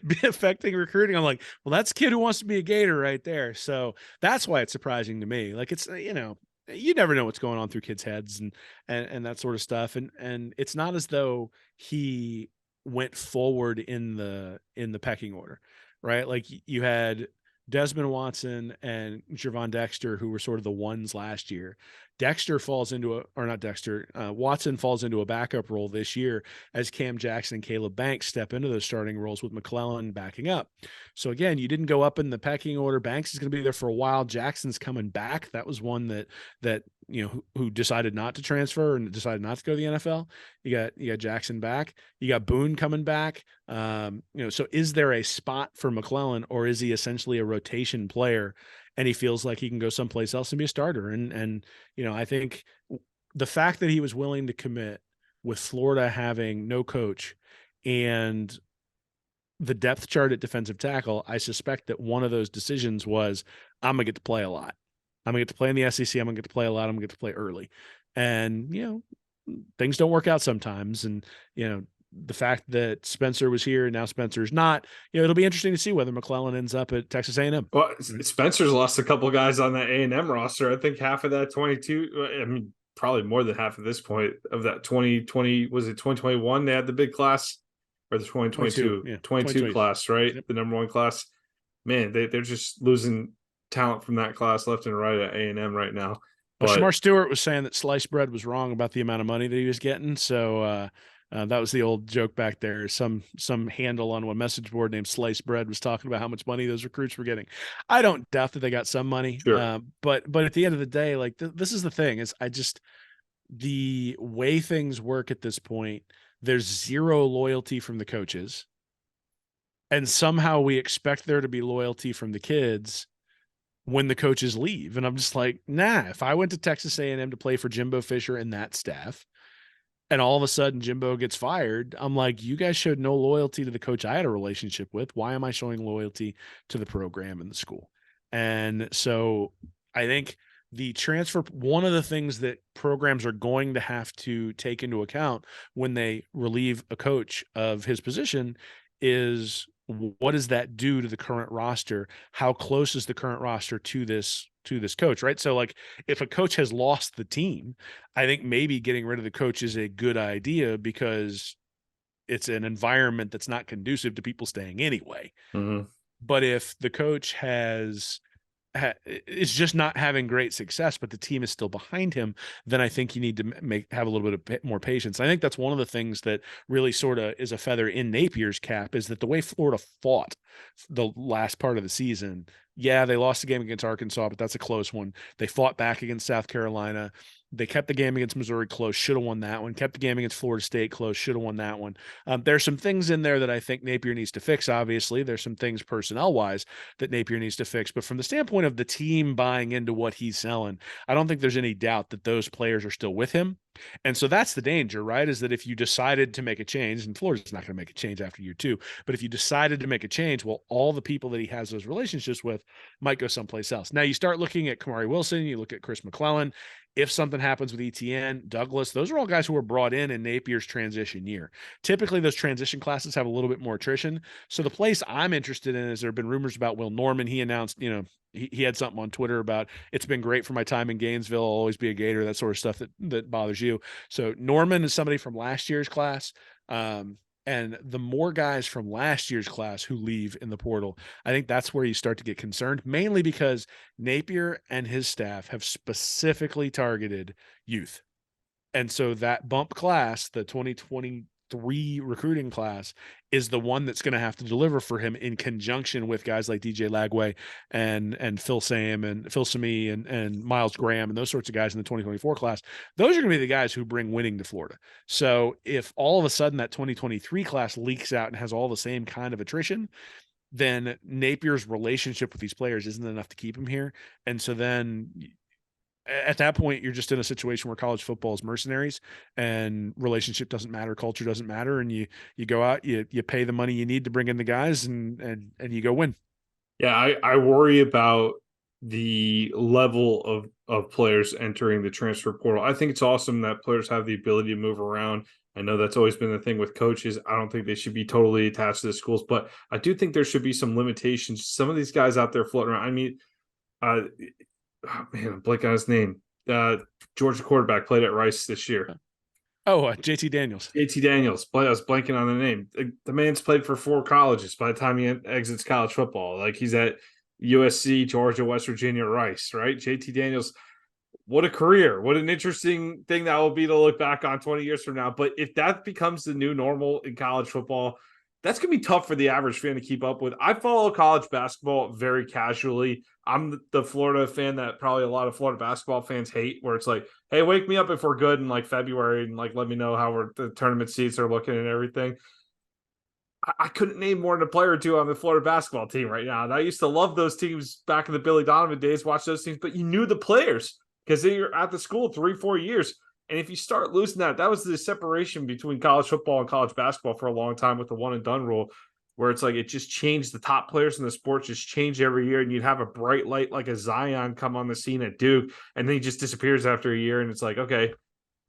Speaker 2: be affecting recruiting? I'm like, well, that's a kid who wants to be a Gator right there. So that's why it's surprising to me. Like it's you never know what's going on through kids' heads and that sort of stuff. And it's not as though he went forward in the pecking order, right? Like you had Desmond Watson and Javon Dexter, who were sort of the ones last year. Dexter falls into or not Dexter, Watson falls into a backup role this year as Cam Jackson and Caleb Banks step into those starting roles with McClellan backing up. So again, you didn't go up in the pecking order. Banks is going to be there for a while. Jackson's coming back. That was one that who decided not to transfer and decided not to go to the NFL. You got Jackson back. You got Boone coming back. So is there a spot for McClellan, or is he essentially a rotation player and he feels like he can go someplace else and be a starter? And I think the fact that he was willing to commit with Florida having no coach and the depth chart at defensive tackle, I suspect that one of those decisions was, I'm gonna get to play a lot. I'm gonna get to play in the SEC. I'm gonna get to play a lot. I'm gonna get to play early. And things don't work out sometimes. And the fact that Spencer was here and now Spencer's not, it'll be interesting to see whether McClellan ends up at Texas A&M.
Speaker 1: Well, Spencer's lost a couple guys on that A&M roster. I think half of that 22. I mean, probably more than half at this point of that 2020. Was it 2021? They had the big class, or the 2022, 22 class, right?
Speaker 2: Yep.
Speaker 1: The number one class. Man, they're just losing talent from that class left and right at A&M right now.
Speaker 2: Well,
Speaker 1: But
Speaker 2: Shamar Stewart was saying that sliced bread was wrong about the amount of money that he was getting. So that was the old joke back there. Some handle on one message board named Sliced Bread was talking about how much money those recruits were getting. I don't doubt that they got some money,
Speaker 1: sure.
Speaker 2: but at the end of the day, like this is the thing: is the way things work at this point. There's zero loyalty from the coaches, and somehow we expect there to be loyalty from the kids when the coaches leave. And I'm just like, nah, if I went to Texas A&M to play for Jimbo Fisher and that staff, and all of a sudden Jimbo gets fired, I'm like, you guys showed no loyalty to the coach I had a relationship with. Why am I showing loyalty to the program and the school? And so I think the transfer, one of the things that programs are going to have to take into account when they relieve a coach of his position is, what does that do to the current roster? How close is the current roster to this coach, right? So like if a coach has lost the team, I think maybe getting rid of the coach is a good idea because it's an environment that's not conducive to people staying anyway.
Speaker 1: Mm-hmm.
Speaker 2: But if the coach is just not having great success, but the team is still behind him, then I think you need to have a little bit of more patience. I think that's one of the things that really sort of is a feather in Napier's cap, is that the way Florida fought the last part of the season, Yeah, they lost the game against Arkansas, but that's a close one. They fought back against South Carolina. They kept the game against Missouri close, should have won that one. Kept the game against Florida State close, should have won that one. There's some things in there that I think Napier needs to fix. Obviously, there's some things personnel wise that Napier needs to fix. But from the standpoint of the team buying into what he's selling, I don't think there's any doubt that those players are still with him. And so that's the danger, right? Is that if you decided to make a change, and Florida's not going to make a change after year two, but if you decided to make a change, well, all the people that he has those relationships with might go someplace else. Now you start looking at Kamari Wilson, you look at Chris McClellan. If something happens with Etienne, Douglas, those are all guys who were brought in Napier's transition year. Typically, those transition classes have a little bit more attrition. So the place I'm interested in is there have been rumors about Will Norman. He announced, he had something on Twitter about it's been great for my time in Gainesville. I'll always be a Gator, that sort of stuff that bothers you. So Norman is somebody from last year's class. And the more guys from last year's class who leave in the portal, I think that's where you start to get concerned, mainly because Napier and his staff have specifically targeted youth. And so that bump class, the 2023 recruiting class, is the one that's going to have to deliver for him in conjunction with guys like DJ Lagway and Phil Sam and Phil Sami and Miles Graham and those sorts of guys in the 2024 class. Those are going to be the guys who bring winning to Florida. So if all of a sudden that 2023 class leaks out and has all the same kind of attrition, then Napier's relationship with these players isn't enough to keep him here. And so then at that point, you're just in a situation where college football is mercenaries and relationship doesn't matter, culture doesn't matter, and you go out, you pay the money you need to bring in the guys, and you go win.
Speaker 1: Yeah, I worry about the level of players entering the transfer portal. I think it's awesome that players have the ability to move around. I know that's always been the thing with coaches. I don't think they should be totally attached to the schools, but I do think there should be some limitations. Some of these guys out there floating around. I mean, oh man, I'm blanking on his name. Georgia quarterback played at Rice this year.
Speaker 2: Oh, JT Daniels.
Speaker 1: JT Daniels. I was blanking on the name. The man's played for 4 colleges by the time he exits college football. Like he's at USC, Georgia, West Virginia, Rice, right? JT Daniels. What a career. What an interesting thing that will be to look back on 20 years from now. But if that becomes the new normal in college football, that's going to be tough for the average fan to keep up with. I follow college basketball very casually. I'm the Florida fan that probably a lot of Florida basketball fans hate, where it's like, hey, wake me up if we're good in like February and like let me know how the tournament seats are looking and everything. I couldn't name more than a player or two on the Florida basketball team right now. And I used to love those teams back in the Billy Donovan days, watch those teams, but you knew the players because they were at the school 3-4 years. And if you start losing that was the separation between college football and college basketball for a long time with the one and done rule, where it's like it just changed. The top players in the sport just change every year, and you'd have a bright light like a Zion come on the scene at Duke, and then he just disappears after a year, and it's like, okay,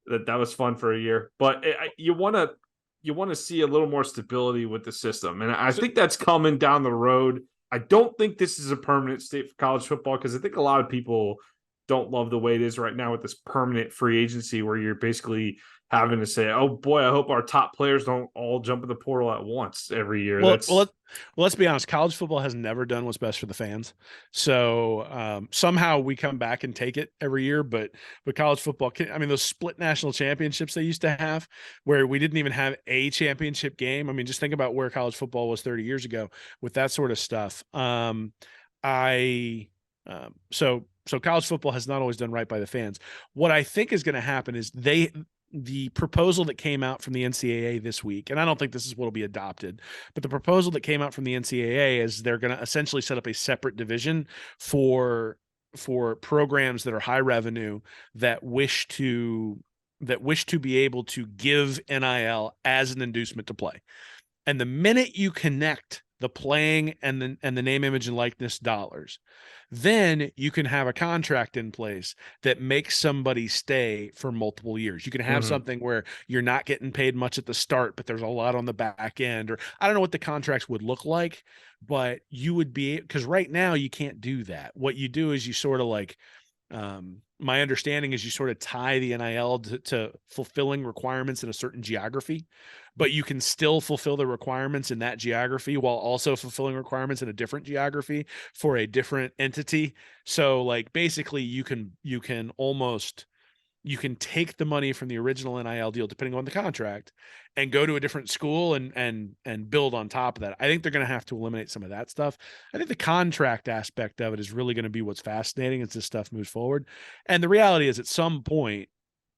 Speaker 1: that was fun for a year. But you want to see a little more stability with the system, and I think that's coming down the road. I don't think this is a permanent state for college football because I think a lot of people don't love the way it is right now with this permanent free agency where you're basically having to say, oh boy, I hope our top players don't all jump in the portal at once every year.
Speaker 2: Well, let's be honest. College football has never done what's best for the fans. So somehow we come back and take it every year. But college football, I mean, those split national championships they used to have where we didn't even have a championship game. I mean, just think about where college football was 30 years ago with that sort of stuff. So college football has not always done right by the fans. What I think is going to happen is the proposal that came out from the NCAA this week, and I don't think this is what will be adopted, but the proposal that came out from the NCAA is they're going to essentially set up a separate division for programs that are high revenue that wish to be able to give NIL as an inducement to play. And the minute you connect the playing and the name, image, and likeness dollars, then you can have a contract in place that makes somebody stay for multiple years. You can have something where you're not getting paid much at the start, but there's a lot on the back end, or I don't know what the contracts would look like, but you would be, because right now you can't do that. What you do is you sort of like, my understanding is you sort of tie the NIL to fulfilling requirements in a certain geography, but you can still fulfill the requirements in that geography while also fulfilling requirements in a different geography for a different entity. So like basically you can almost you can take the money from the original NIL deal, depending on the contract, and go to a different school and build on top of that. I think they're going to have to eliminate some of that stuff. I think the contract aspect of it is really going to be what's fascinating as this stuff moves forward. And the reality is, at some point,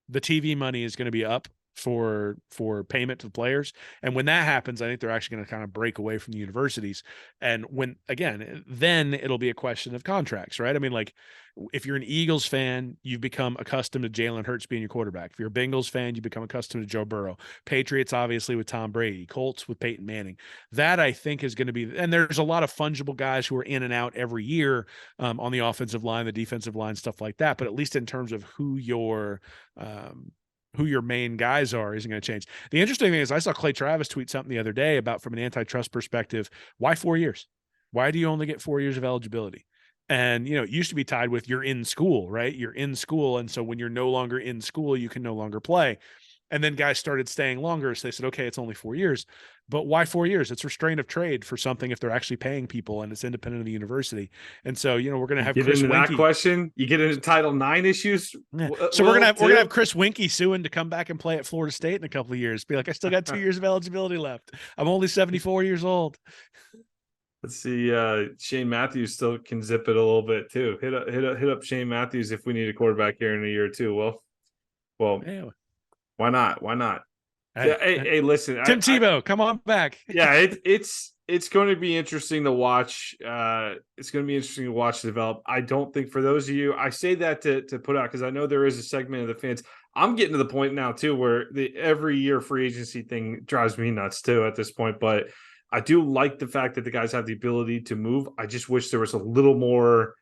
Speaker 2: the TV money is going to be up for payment to the players, and when that happens, I think they're actually going to kind of break away from the universities. And when, again, then it'll be a question of contracts, right? I mean, like, if you're an Eagles fan, you've become accustomed to Jalen Hurts being your quarterback. If you're a Bengals fan, you become accustomed to Joe Burrow. Patriots, obviously, with Tom Brady. Colts with Peyton Manning. That, I think, is going to be, and there's a lot of fungible guys who are in and out every year on the offensive line, the defensive line, stuff like that. But at least in terms of who your main guys are isn't going to change. The interesting thing is, I saw Clay Travis tweet something the other day about, from an antitrust perspective, why 4 years? Why do you only get 4 years of eligibility? And, it used to be tied with you're in school, right? You're in school. And so when you're no longer in school, you can no longer play. And then guys started staying longer. So they said, okay, it's only 4 years. But why 4 years? It's restraint of trade for something if they're actually paying people and it's independent of the university. And so, we're going to have
Speaker 1: Get
Speaker 2: Chris
Speaker 1: into
Speaker 2: Winkie.
Speaker 1: that question. You get into Title IX issues.
Speaker 2: Yeah. So we're gonna have Chris Winkie suing to come back and play at Florida State in a couple of years. Be like, I still got 2 years of eligibility left. I'm only 74 years old.
Speaker 1: Let's see. Shane Matthews still can zip it a little bit too. Hit up Shane Matthews if we need a quarterback here in a year or two. Well,
Speaker 2: Yeah.
Speaker 1: Why not? Why not?
Speaker 2: Hey,
Speaker 1: hey, listen,
Speaker 2: Tim Tebow, come on back.
Speaker 1: Yeah, it's going to be interesting to watch. It's going to be interesting to watch develop. I don't think, for those of you, I say that to put out because I know there is a segment of the fans. I'm getting to the point now too where the every year free agency thing drives me nuts too at this point. But I do like the fact that the guys have the ability to move. I just wish there was a little more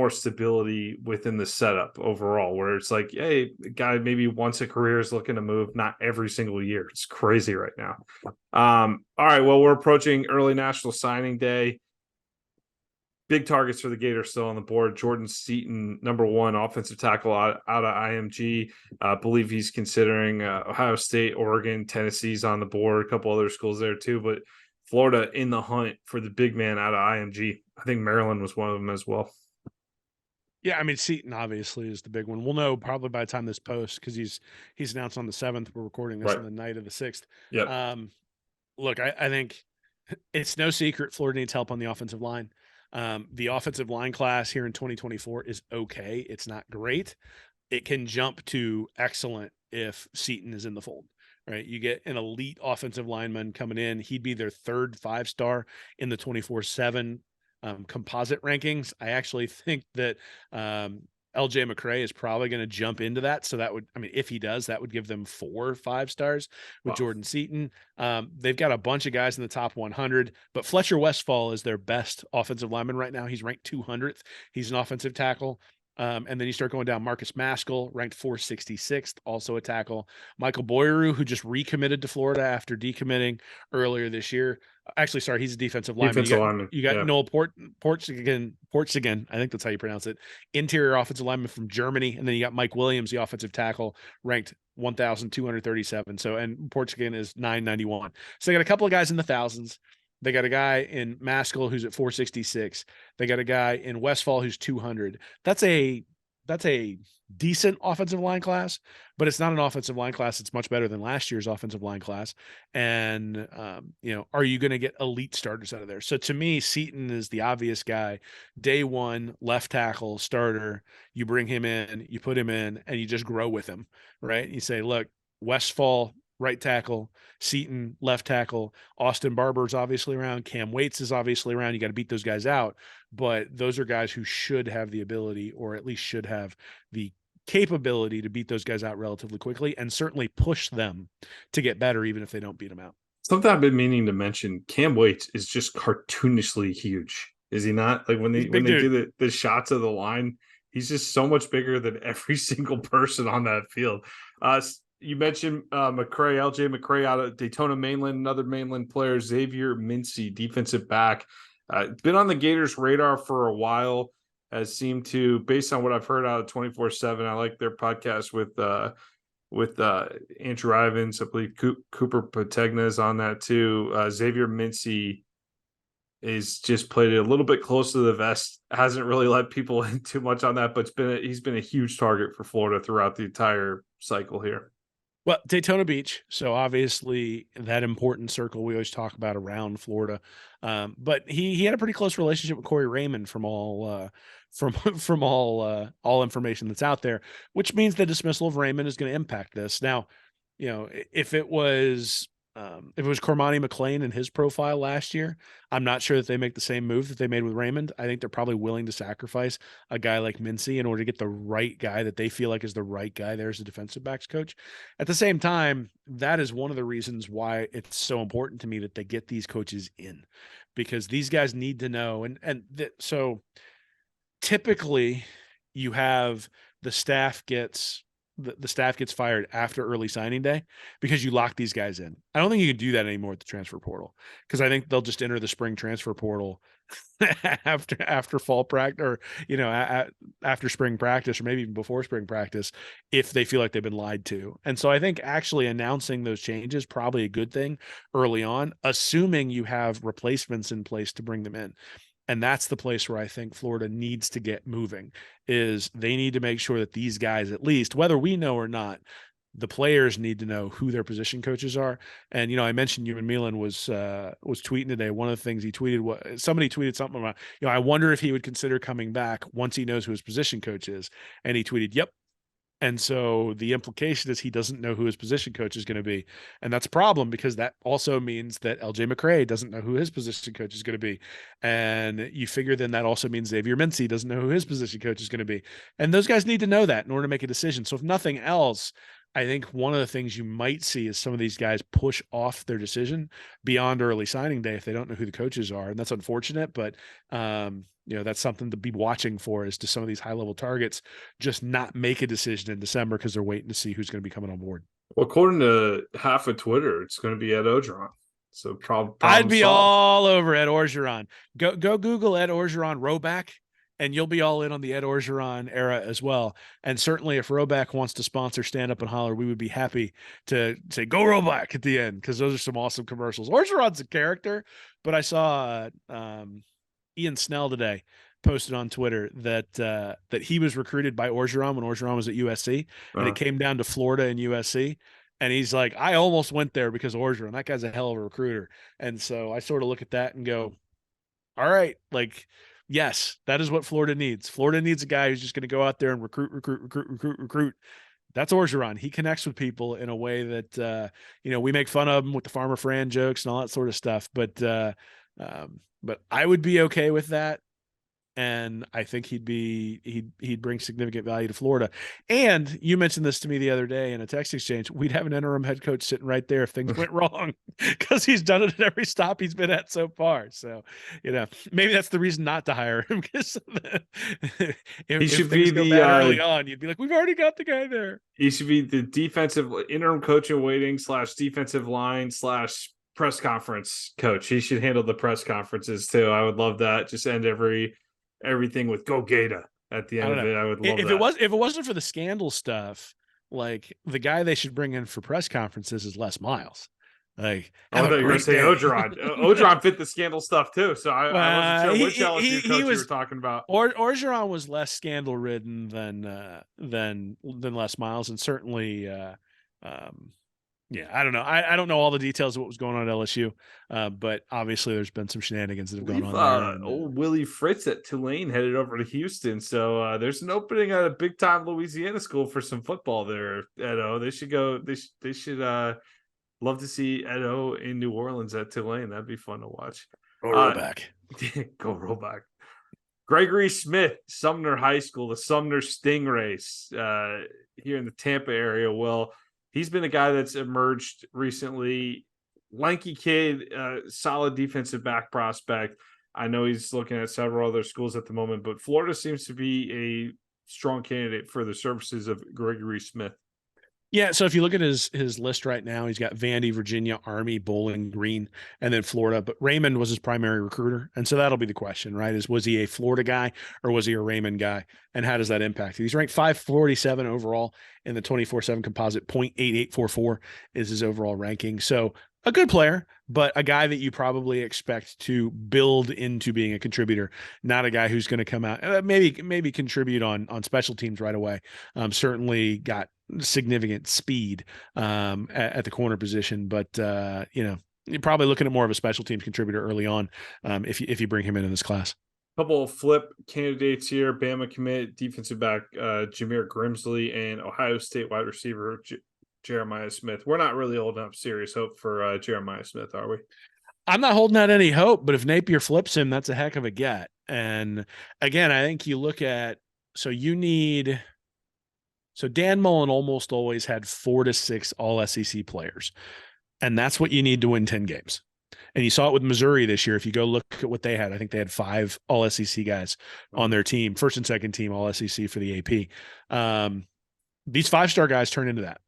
Speaker 1: stability within the setup overall, where it's like, hey, the guy maybe once a career is looking to move, not every single year. It's crazy right now. All right, well, we're approaching early National Signing Day. Big targets for the Gators still on the board. Jordan Seaton, number one offensive tackle out of IMG. I believe he's considering Ohio State, Oregon, Tennessee's on the board, a couple other schools there too, but Florida in the hunt for the big man out of IMG. I think Maryland was one of them as well.
Speaker 2: Yeah, I mean, Seaton obviously is the big one. We'll know probably by the time this posts, because he's announced on the 7th. We're recording this on the night of the 6th.
Speaker 1: Yeah.
Speaker 2: Look, I think it's no secret Florida needs help on the offensive line. The offensive line class here in 2024 is okay. It's not great. It can jump to excellent if Seaton is in the fold, right? You get an elite offensive lineman coming in. He'd be their third 5-star in the 24/7 composite rankings. I actually think that LJ McCray is probably going to jump into that. So that would, I mean, if he does, that would give them 4 5-stars with Jordan Seaton. They've got a bunch of guys in the top 100, but Fletcher Westphal is their best offensive lineman right now. He's ranked 200th. He's an offensive tackle. And then you start going down. Marcus Maskell, ranked 466th, also a tackle. Michael Boyeru, who just recommitted to Florida after decommitting earlier this year. Actually, sorry, he's a defensive lineman. You got Noel Portzigen, I think that's how you pronounce it. Interior offensive lineman from Germany. And then you got Mike Williams, the offensive tackle, ranked 1,237. So, and Portzigen is 991. So they got a couple of guys in the thousands. They got a guy in Maskell who's at 466. They got a guy in Westfall who's 200. That's a decent offensive line class, but it's not an offensive line class. It's much better than last year's offensive line class. And, are you going to get elite starters out of there? So to me, Seaton is the obvious guy. Day one, left tackle starter. You bring him in, you put him in, and you just grow with him, right? You say, look, Westfall, right tackle, Seaton, left tackle, Austin Barber's obviously around, Cam Waits is obviously around. You got to beat those guys out, but those are guys who should have the ability, or at least should have the capability to beat those guys out relatively quickly, and certainly push them to get better, even if they don't beat them out.
Speaker 1: Something I've been meaning to mention, Cam Waits is just cartoonishly huge. Is he not? Like when they do the shots of the line, he's just so much bigger than every single person on that field. You mentioned McCray, LJ McCray out of Daytona Mainland, another Mainland player, Xavier Mincy, defensive back. Been on the Gators' radar for a while, has seemed to, based on what I've heard out of 24/7, I like their podcast with Andrew Ivins. I believe Cooper Pategna is on that too. Xavier Mincy He's just played it a little bit close to the vest. Hasn't really let people in too much on that, but he's been a huge target for Florida throughout the entire cycle here.
Speaker 2: Well, Daytona Beach, so obviously that important circle we always talk about around Florida. But he had a pretty close relationship with Corey Raymond from from all information that's out there, which means the dismissal of Raymond is going to impact this. Now, if it was Cormani McClain and his profile last year, I'm not sure that they make the same move that they made with Raymond. I think they're probably willing to sacrifice a guy like Mincy in order to get the right guy that they feel like is the right guy there as a defensive backs coach. At the same time, that is one of the reasons why it's so important to me that they get these coaches in, because these guys need to know. So typically you have the staff gets fired after early signing day because you lock these guys in. I don't think you can do that anymore with the transfer portal, because I think they'll just enter the spring transfer portal after fall practice, or after spring practice, or maybe even before spring practice, if they feel like they've been lied to. And so I think actually announcing those changes probably a good thing early on, assuming you have replacements in place to bring them in. And that's the place where I think Florida needs to get moving, is they need to make sure that these guys, at least, whether we know or not, the players need to know who their position coaches are. And, I mentioned Ewan Milan was tweeting today. One of the things he tweeted, somebody tweeted something about, I wonder if he would consider coming back once he knows who his position coach is. And he tweeted, yep. And so the implication is he doesn't know who his position coach is going to be. And that's a problem, because that also means that LJ McCray doesn't know who his position coach is going to be. And you figure then that also means Xavier Mincy doesn't know who his position coach is going to be. And those guys need to know that in order to make a decision. So if nothing else, I think one of the things you might see is some of these guys push off their decision beyond early signing day if they don't know who the coaches are. And that's unfortunate, but that's something to be watching for, is to some of these high-level targets just not make a decision in December because they're waiting to see who's going to be coming on board.
Speaker 1: Well, according to half of Twitter, it's going to be Ed Orgeron. So problem
Speaker 2: I'd be
Speaker 1: solved.
Speaker 2: all over Ed Orgeron. Go Google Ed Orgeron Roback, and you'll be all in on the Ed Orgeron era as well. And certainly if Roback wants to sponsor Stand Up and Holler, we would be happy to say, go Roback at the end, because those are some awesome commercials. Orgeron's a character, but I saw Ian Snell today posted on Twitter that he was recruited by Orgeron when Orgeron was at USC, and it came down to Florida and USC. And he's like, I almost went there because of Orgeron. That guy's a hell of a recruiter. And so I sort of look at that and go, all right, like, yes, that is what Florida needs. Florida needs a guy who's just going to go out there and recruit. That's Orgeron. He connects with people in a way that, we make fun of him with the Farmer Fran jokes and all that sort of stuff. But I would be okay with that. And I think he'd bring significant value to Florida. And you mentioned this to me the other day in a text exchange. We'd have an interim head coach sitting right there if things went wrong, because he's done it at every stop he's been at so far. So, maybe that's the reason not to hire him, because
Speaker 1: he should be the
Speaker 2: early on. You'd be like, we've already got the guy there.
Speaker 1: He should be the defensive interim coach in waiting / defensive line / press conference coach. He should handle the press conferences too. I would love that. Just end everything with "Go Gator" at the end of it. I would love that.
Speaker 2: If it wasn't for the scandal stuff, like, the guy they should bring in for press conferences is Les Miles. Like,
Speaker 1: I thought you were going to say Orgeron. Orgeron fit the scandal stuff too, so I wasn't sure which LSU coach you were talking about.
Speaker 2: Orgeron was less scandal ridden than Les Miles, and certainly I don't know. I don't know all the details of what was going on at LSU, but obviously there's been some shenanigans that have gone on there.
Speaker 1: Old Willie Fritz at Tulane headed over to Houston, so there's an opening at a big time Louisiana school for some football there. Edo, they should go. They should love to see Edo in New Orleans at Tulane. That'd be fun to watch.
Speaker 2: Go Rollback.
Speaker 1: Go Rollback. Gregory Smith, Sumner High School, the Sumner Stingrays here in the Tampa area. Well, he's been a guy that's emerged recently. Lanky kid, solid defensive back prospect. I know he's looking at several other schools at the moment, but Florida seems to be a strong candidate for the services of Gregory Smith.
Speaker 2: Yeah, so if you look at his list right now, he's got Vandy, Virginia, Army, Bowling Green, and then Florida. But Raymond was his primary recruiter. And so that'll be the question, right? Was he a Florida guy or was he a Raymond guy? And how does that impact? He's ranked 547 overall in the 24/7 composite. 0.8844 is his overall ranking. So a good player, but a guy that you probably expect to build into being a contributor, not a guy who's going to come out maybe contribute on special teams right away. Certainly got significant speed at the corner position, but you're probably looking at more of a special teams contributor early on if you bring him in this class.
Speaker 1: Couple of flip candidates here: Bama commit defensive back Jameer Grimsley and Ohio State wide receiver Jeremiah Smith. We're not really holding up serious hope for Jeremiah Smith, are we?
Speaker 2: I'm not holding out any hope, but if Napier flips him, that's a heck of a get. And again, I think you look at so Dan Mullen almost always had 4 to 6 all SEC players. And that's what you need to win 10 games. And you saw it with Missouri this year. If you go look at what they had, I think they had 5 all SEC guys on their team, first and second team all SEC for the AP. These 5-star guys turn into that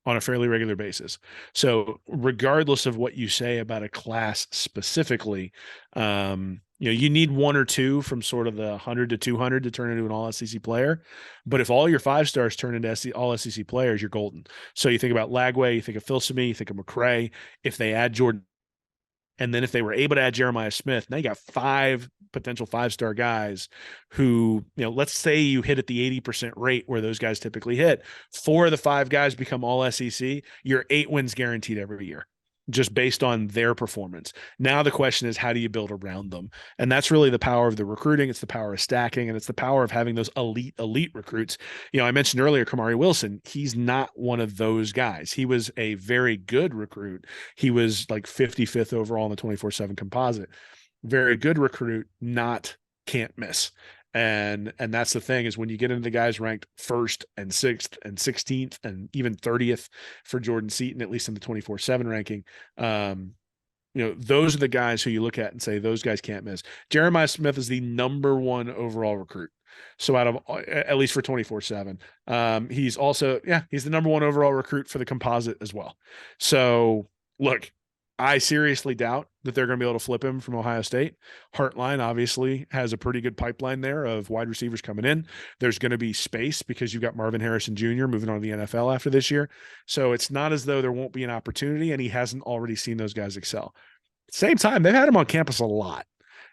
Speaker 2: on a fairly regular basis. So regardless of what you say about a class specifically, you need 1 or 2 from sort of the 100 to 200 to turn into an all SEC player. But if all your 5-stars turn into all SEC players, you're golden. So you think about Lagway, you think of Filsaime, you think of McCray. If they add Jordan, and then if they were able to add Jeremiah Smith, now you got 5 potential 5-star guys who, let's say you hit at the 80% rate where those guys typically hit. 4 of the 5 guys become all SEC. You're 8 wins guaranteed every year, just based on their performance. Now the question is, how do you build around them? And that's really the power of the recruiting. It's the power of stacking, and it's the power of having those elite recruits. I mentioned earlier, Kamari Wilson, he's not one of those guys. He was a very good recruit. He was like 55th overall in the 24/7 composite. Very good recruit, not can't miss. And that's the thing, is when you get into the guys ranked 1st and 6th and 16th and even 30th for Jordan Seaton, at least in the 24/7 ranking, those are the guys who you look at and say, those guys can't miss. Jeremiah Smith is the number 1 overall recruit. So out of, at least for 24/7, he's also, he's the number 1 overall recruit for the composite as well. So look, I seriously doubt that they're going to be able to flip him from Ohio State. Heartline obviously has a pretty good pipeline there of wide receivers coming in. There's going to be space because you've got Marvin Harrison Jr. moving on to the NFL after this year. So it's not as though there won't be an opportunity, and he hasn't already seen those guys excel. At the same time, they've had him on campus a lot.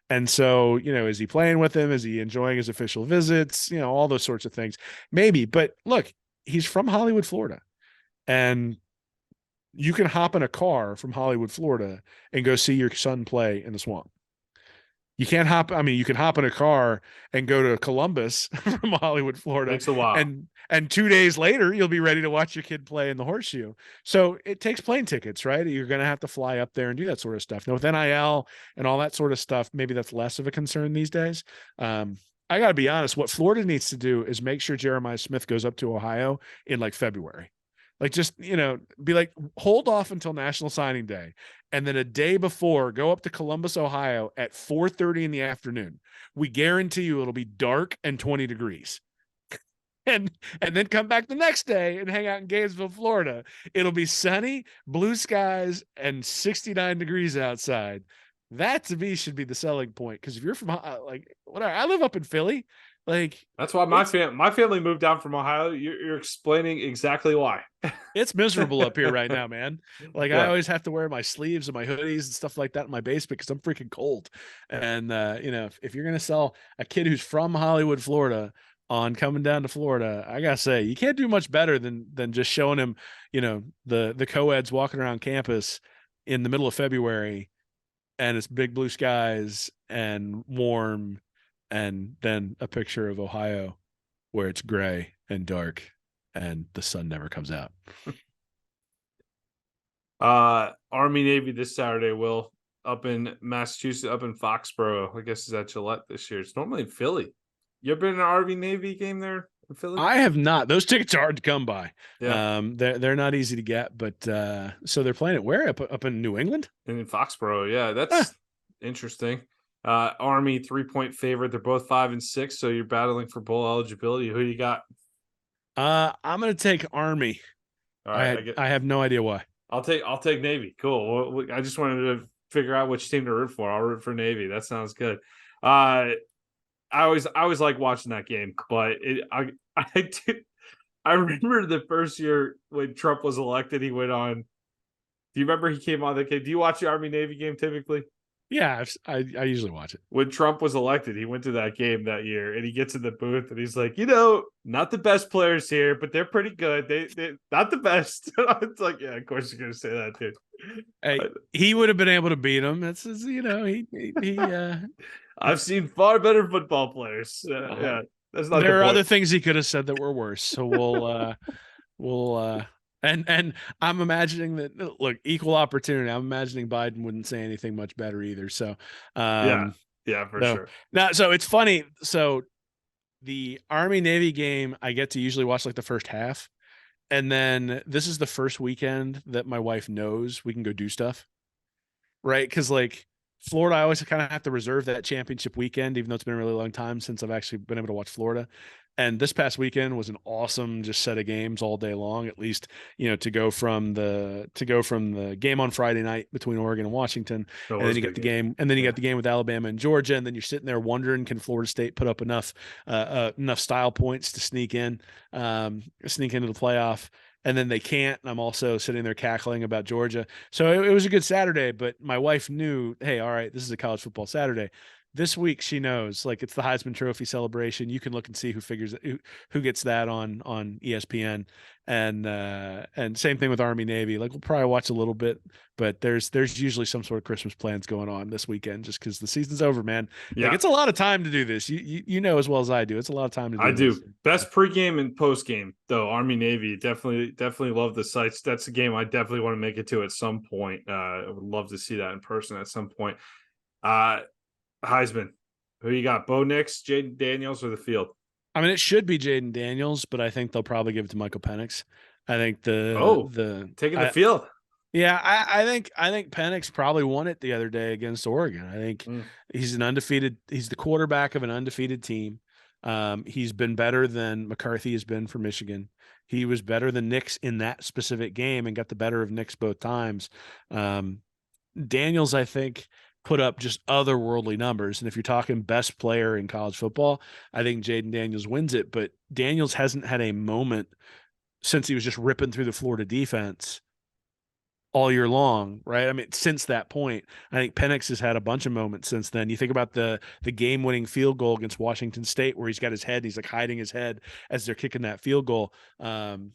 Speaker 2: And so, is he playing with him? Is he enjoying his official visits? All those sorts of things. Maybe. But look, he's from Hollywood, Florida. And you can hop in a car from Hollywood, Florida, and go see your son play in the swamp. You can't hop. You can hop in a car and go to Columbus from Hollywood, Florida.
Speaker 1: Takes a while.
Speaker 2: And 2 days later, you'll be ready to watch your kid play in the Horseshoe. So it takes plane tickets, right? You're going to have to fly up there and do that sort of stuff. Now with NIL and all that sort of stuff, maybe that's less of a concern these days. I got to be honest. What Florida needs to do is make sure Jeremiah Smith goes up to Ohio in like February. Like, just, be like, hold off until National Signing Day. And then a day before, go up to Columbus, Ohio at 4:30 in the afternoon. We guarantee you it'll be dark and 20 degrees. And then come back the next day and hang out in Gainesville, Florida. It'll be sunny, blue skies, and 69 degrees outside. That, to me, should be the selling point. Because if you're from, whatever, I live up in Philly.
Speaker 1: That's why my family moved down from Ohio. You're explaining exactly why.
Speaker 2: It's miserable up here right now, man. I always have to wear my sleeves and my hoodies and stuff like that in my basement because I'm freaking cold. And if you're gonna sell a kid who's from Hollywood, Florida, on coming down to Florida, I gotta say, you can't do much better than just showing him, the co-eds walking around campus in the middle of February, and it's big blue skies and warm. And then a picture of Ohio where it's gray and dark and the sun never comes out.
Speaker 1: Army Navy this Saturday, Will, up in Massachusetts, up in Foxborough. I guess it's at Gillette this year. It's normally in Philly. You ever been to an Army Navy game there in Philly?
Speaker 2: I have not. Those tickets are hard to come by.
Speaker 1: Yeah.
Speaker 2: They're not easy to get, but so they're playing it where? Up in New England?
Speaker 1: And in Foxborough, yeah. That's interesting. Army 3-point favorite. They're both 5 and 6, so you're battling for bowl eligibility. Who you got?
Speaker 2: I'm gonna take Army.
Speaker 1: All right,
Speaker 2: I have no idea why.
Speaker 1: I'll take Navy. Cool. I just wanted to figure out which team to root for. I'll root for Navy. That sounds good. I always like watching that game, but I remember the first year when Trump was elected, he went on Do you remember he came on that game? Do you watch the Army Navy game typically?
Speaker 2: Yeah, I usually watch it.
Speaker 1: When Trump was elected, he went to that game that year, and he gets in the booth and he's like, not the best players here, but they're pretty good. They not the best. It's like, yeah, of course you're gonna say that, dude.
Speaker 2: Hey, he would have been able to beat him. That's
Speaker 1: I've seen far better football players. Yeah, that's not the
Speaker 2: there are
Speaker 1: point.
Speaker 2: other things he could have said that were worse. So we'll and I'm imagining that, look, equal opportunity. I'm imagining Biden wouldn't say anything much better either. So
Speaker 1: Yeah, for sure.
Speaker 2: now, so it's funny. So the Army Navy game, I get to usually watch like the first half. And then this is the first weekend that my wife knows we can go do stuff. Right. Cause like Florida, I always kind of have to reserve that championship weekend, even though it's been a really long time since I've actually been able to watch Florida. And this past weekend was an awesome just set of games all day long, at least, to go from the game on Friday night between Oregon and Washington.
Speaker 1: That
Speaker 2: And then
Speaker 1: was
Speaker 2: you
Speaker 1: a
Speaker 2: got
Speaker 1: good
Speaker 2: the
Speaker 1: game.
Speaker 2: game, and then you got the game with Alabama and Georgia. And then you're sitting there wondering, can Florida State put up enough style points to sneak into the playoff? And then they can't. And I'm also sitting there cackling about Georgia. So it was a good Saturday, but my wife knew, hey, all right, this is a college football Saturday. This week she knows, like, it's the Heisman Trophy celebration. You can look and see who gets that on ESPN, and same thing with Army Navy. Like, we'll probably watch a little bit, but there's usually some sort of Christmas plans going on this weekend just because the season's over, man.
Speaker 1: Yeah,
Speaker 2: Like, it's a lot of time to do this. You know as well as I do. It's a lot of time to do
Speaker 1: I
Speaker 2: this.
Speaker 1: do. Best pregame and postgame though. Army Navy definitely love the sites. That's a game I definitely want to make it to at some point. I would love to see that in person at some point. Heisman, who you got? Bo Nix, Jaden Daniels, or the field?
Speaker 2: I mean, it should be Jaden Daniels, but I think they'll probably give it to Michael Penix. I think
Speaker 1: taking the field.
Speaker 2: Yeah, I think Penix probably won it the other day against Oregon. I think he's the quarterback of an undefeated team. He's been better than McCarthy has been for Michigan. He was better than Nix in that specific game and got the better of Nix both times. Daniels, I think, put up just otherworldly numbers. And if you're talking best player in college football, I think Jaden Daniels wins it. But Daniels hasn't had a moment since he was just ripping through the Florida defense all year long, right? I mean, since that point, I think Penix has had a bunch of moments since then. You think about the game-winning field goal against Washington State, where he's got his head, he's like hiding his head as they're kicking that field goal. From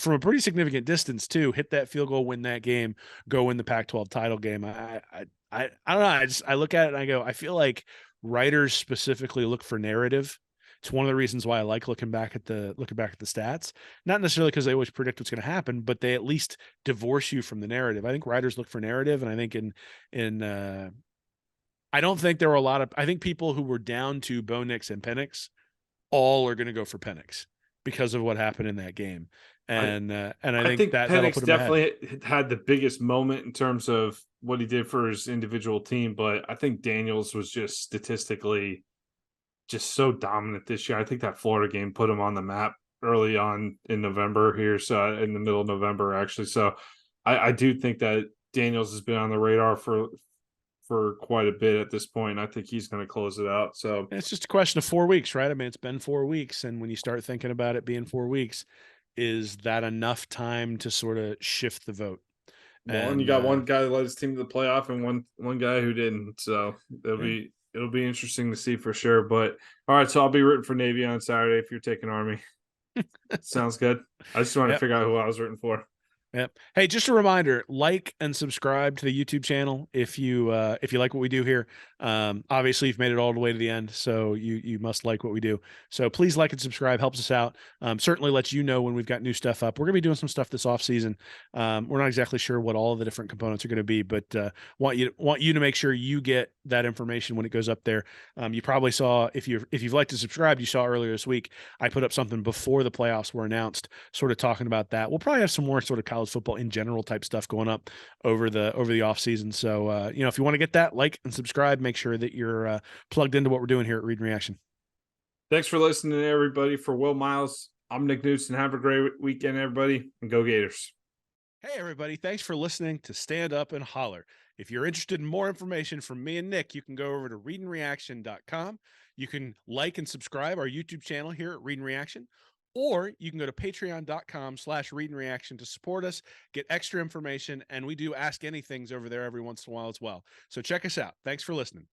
Speaker 2: a pretty significant distance too. Hit that field goal, win that game, go win the Pac-12 title game. I don't know. I look at it and I go, I feel like writers specifically look for narrative. It's one of the reasons why I like looking back at the stats, not necessarily because they always predict what's going to happen, but they at least divorce you from the narrative. I think writers look for narrative, and I think I don't think there were a lot of, I think people who were down to Bo Nix and Penix all are going to go for Penix because of what happened in that game. And I think that'll
Speaker 1: Penix
Speaker 2: put him ahead.
Speaker 1: definitely had the biggest moment in terms of what he did for his individual team, but I think Daniels was just statistically just so dominant this year. I think that Florida game put him on the map early on in November here, so in the middle of November actually. So I do think that Daniels has been on the radar for quite a bit at this point. I think he's going to close it out. So
Speaker 2: it's just a question of 4 weeks, right? I mean, it's been 4 weeks, and when you start thinking about it being 4 weeks, is that enough time to sort of shift the vote?
Speaker 1: And you got one guy that led his team to the playoff and one guy who didn't. So it'll be interesting to see for sure. But all right, so I'll be rooting for Navy on Saturday if you're taking Army. Sounds good. I just want to figure out who I was rooting for.
Speaker 2: Yep. Hey, just a reminder, like and subscribe to the YouTube channel if you like what we do here. Obviously you've made it all the way to the end, so you must like what we do. So please like and subscribe, helps us out. Certainly lets you know when we've got new stuff up. We're gonna be doing some stuff this off season. We're not exactly sure what all of the different components are gonna be, but want you to make sure you get that information when it goes up there. You probably saw, if you've liked to subscribe, you saw earlier this week I put up something before the playoffs were announced, sort of talking about that. We'll probably have some more sort of college football in general type stuff going up over the off season. So if you want to get that, like and subscribe, make sure that you're plugged into what we're doing here at Read and Reaction.
Speaker 1: Thanks for listening, everybody. For Will Miles, I'm Nick Knudsen. Have a great weekend, everybody, and go Gators.
Speaker 2: Hey, everybody. Thanks for listening to Stand Up and Holler. If you're interested in more information from me and Nick, you can go over to readandreaction.com. You can like and subscribe our YouTube channel here at Read and Reaction, Or you can go to patreon.com/readandreaction to support us, get extra information, and we do Ask Anythings over there every once in a while as well. So check us out. Thanks for listening.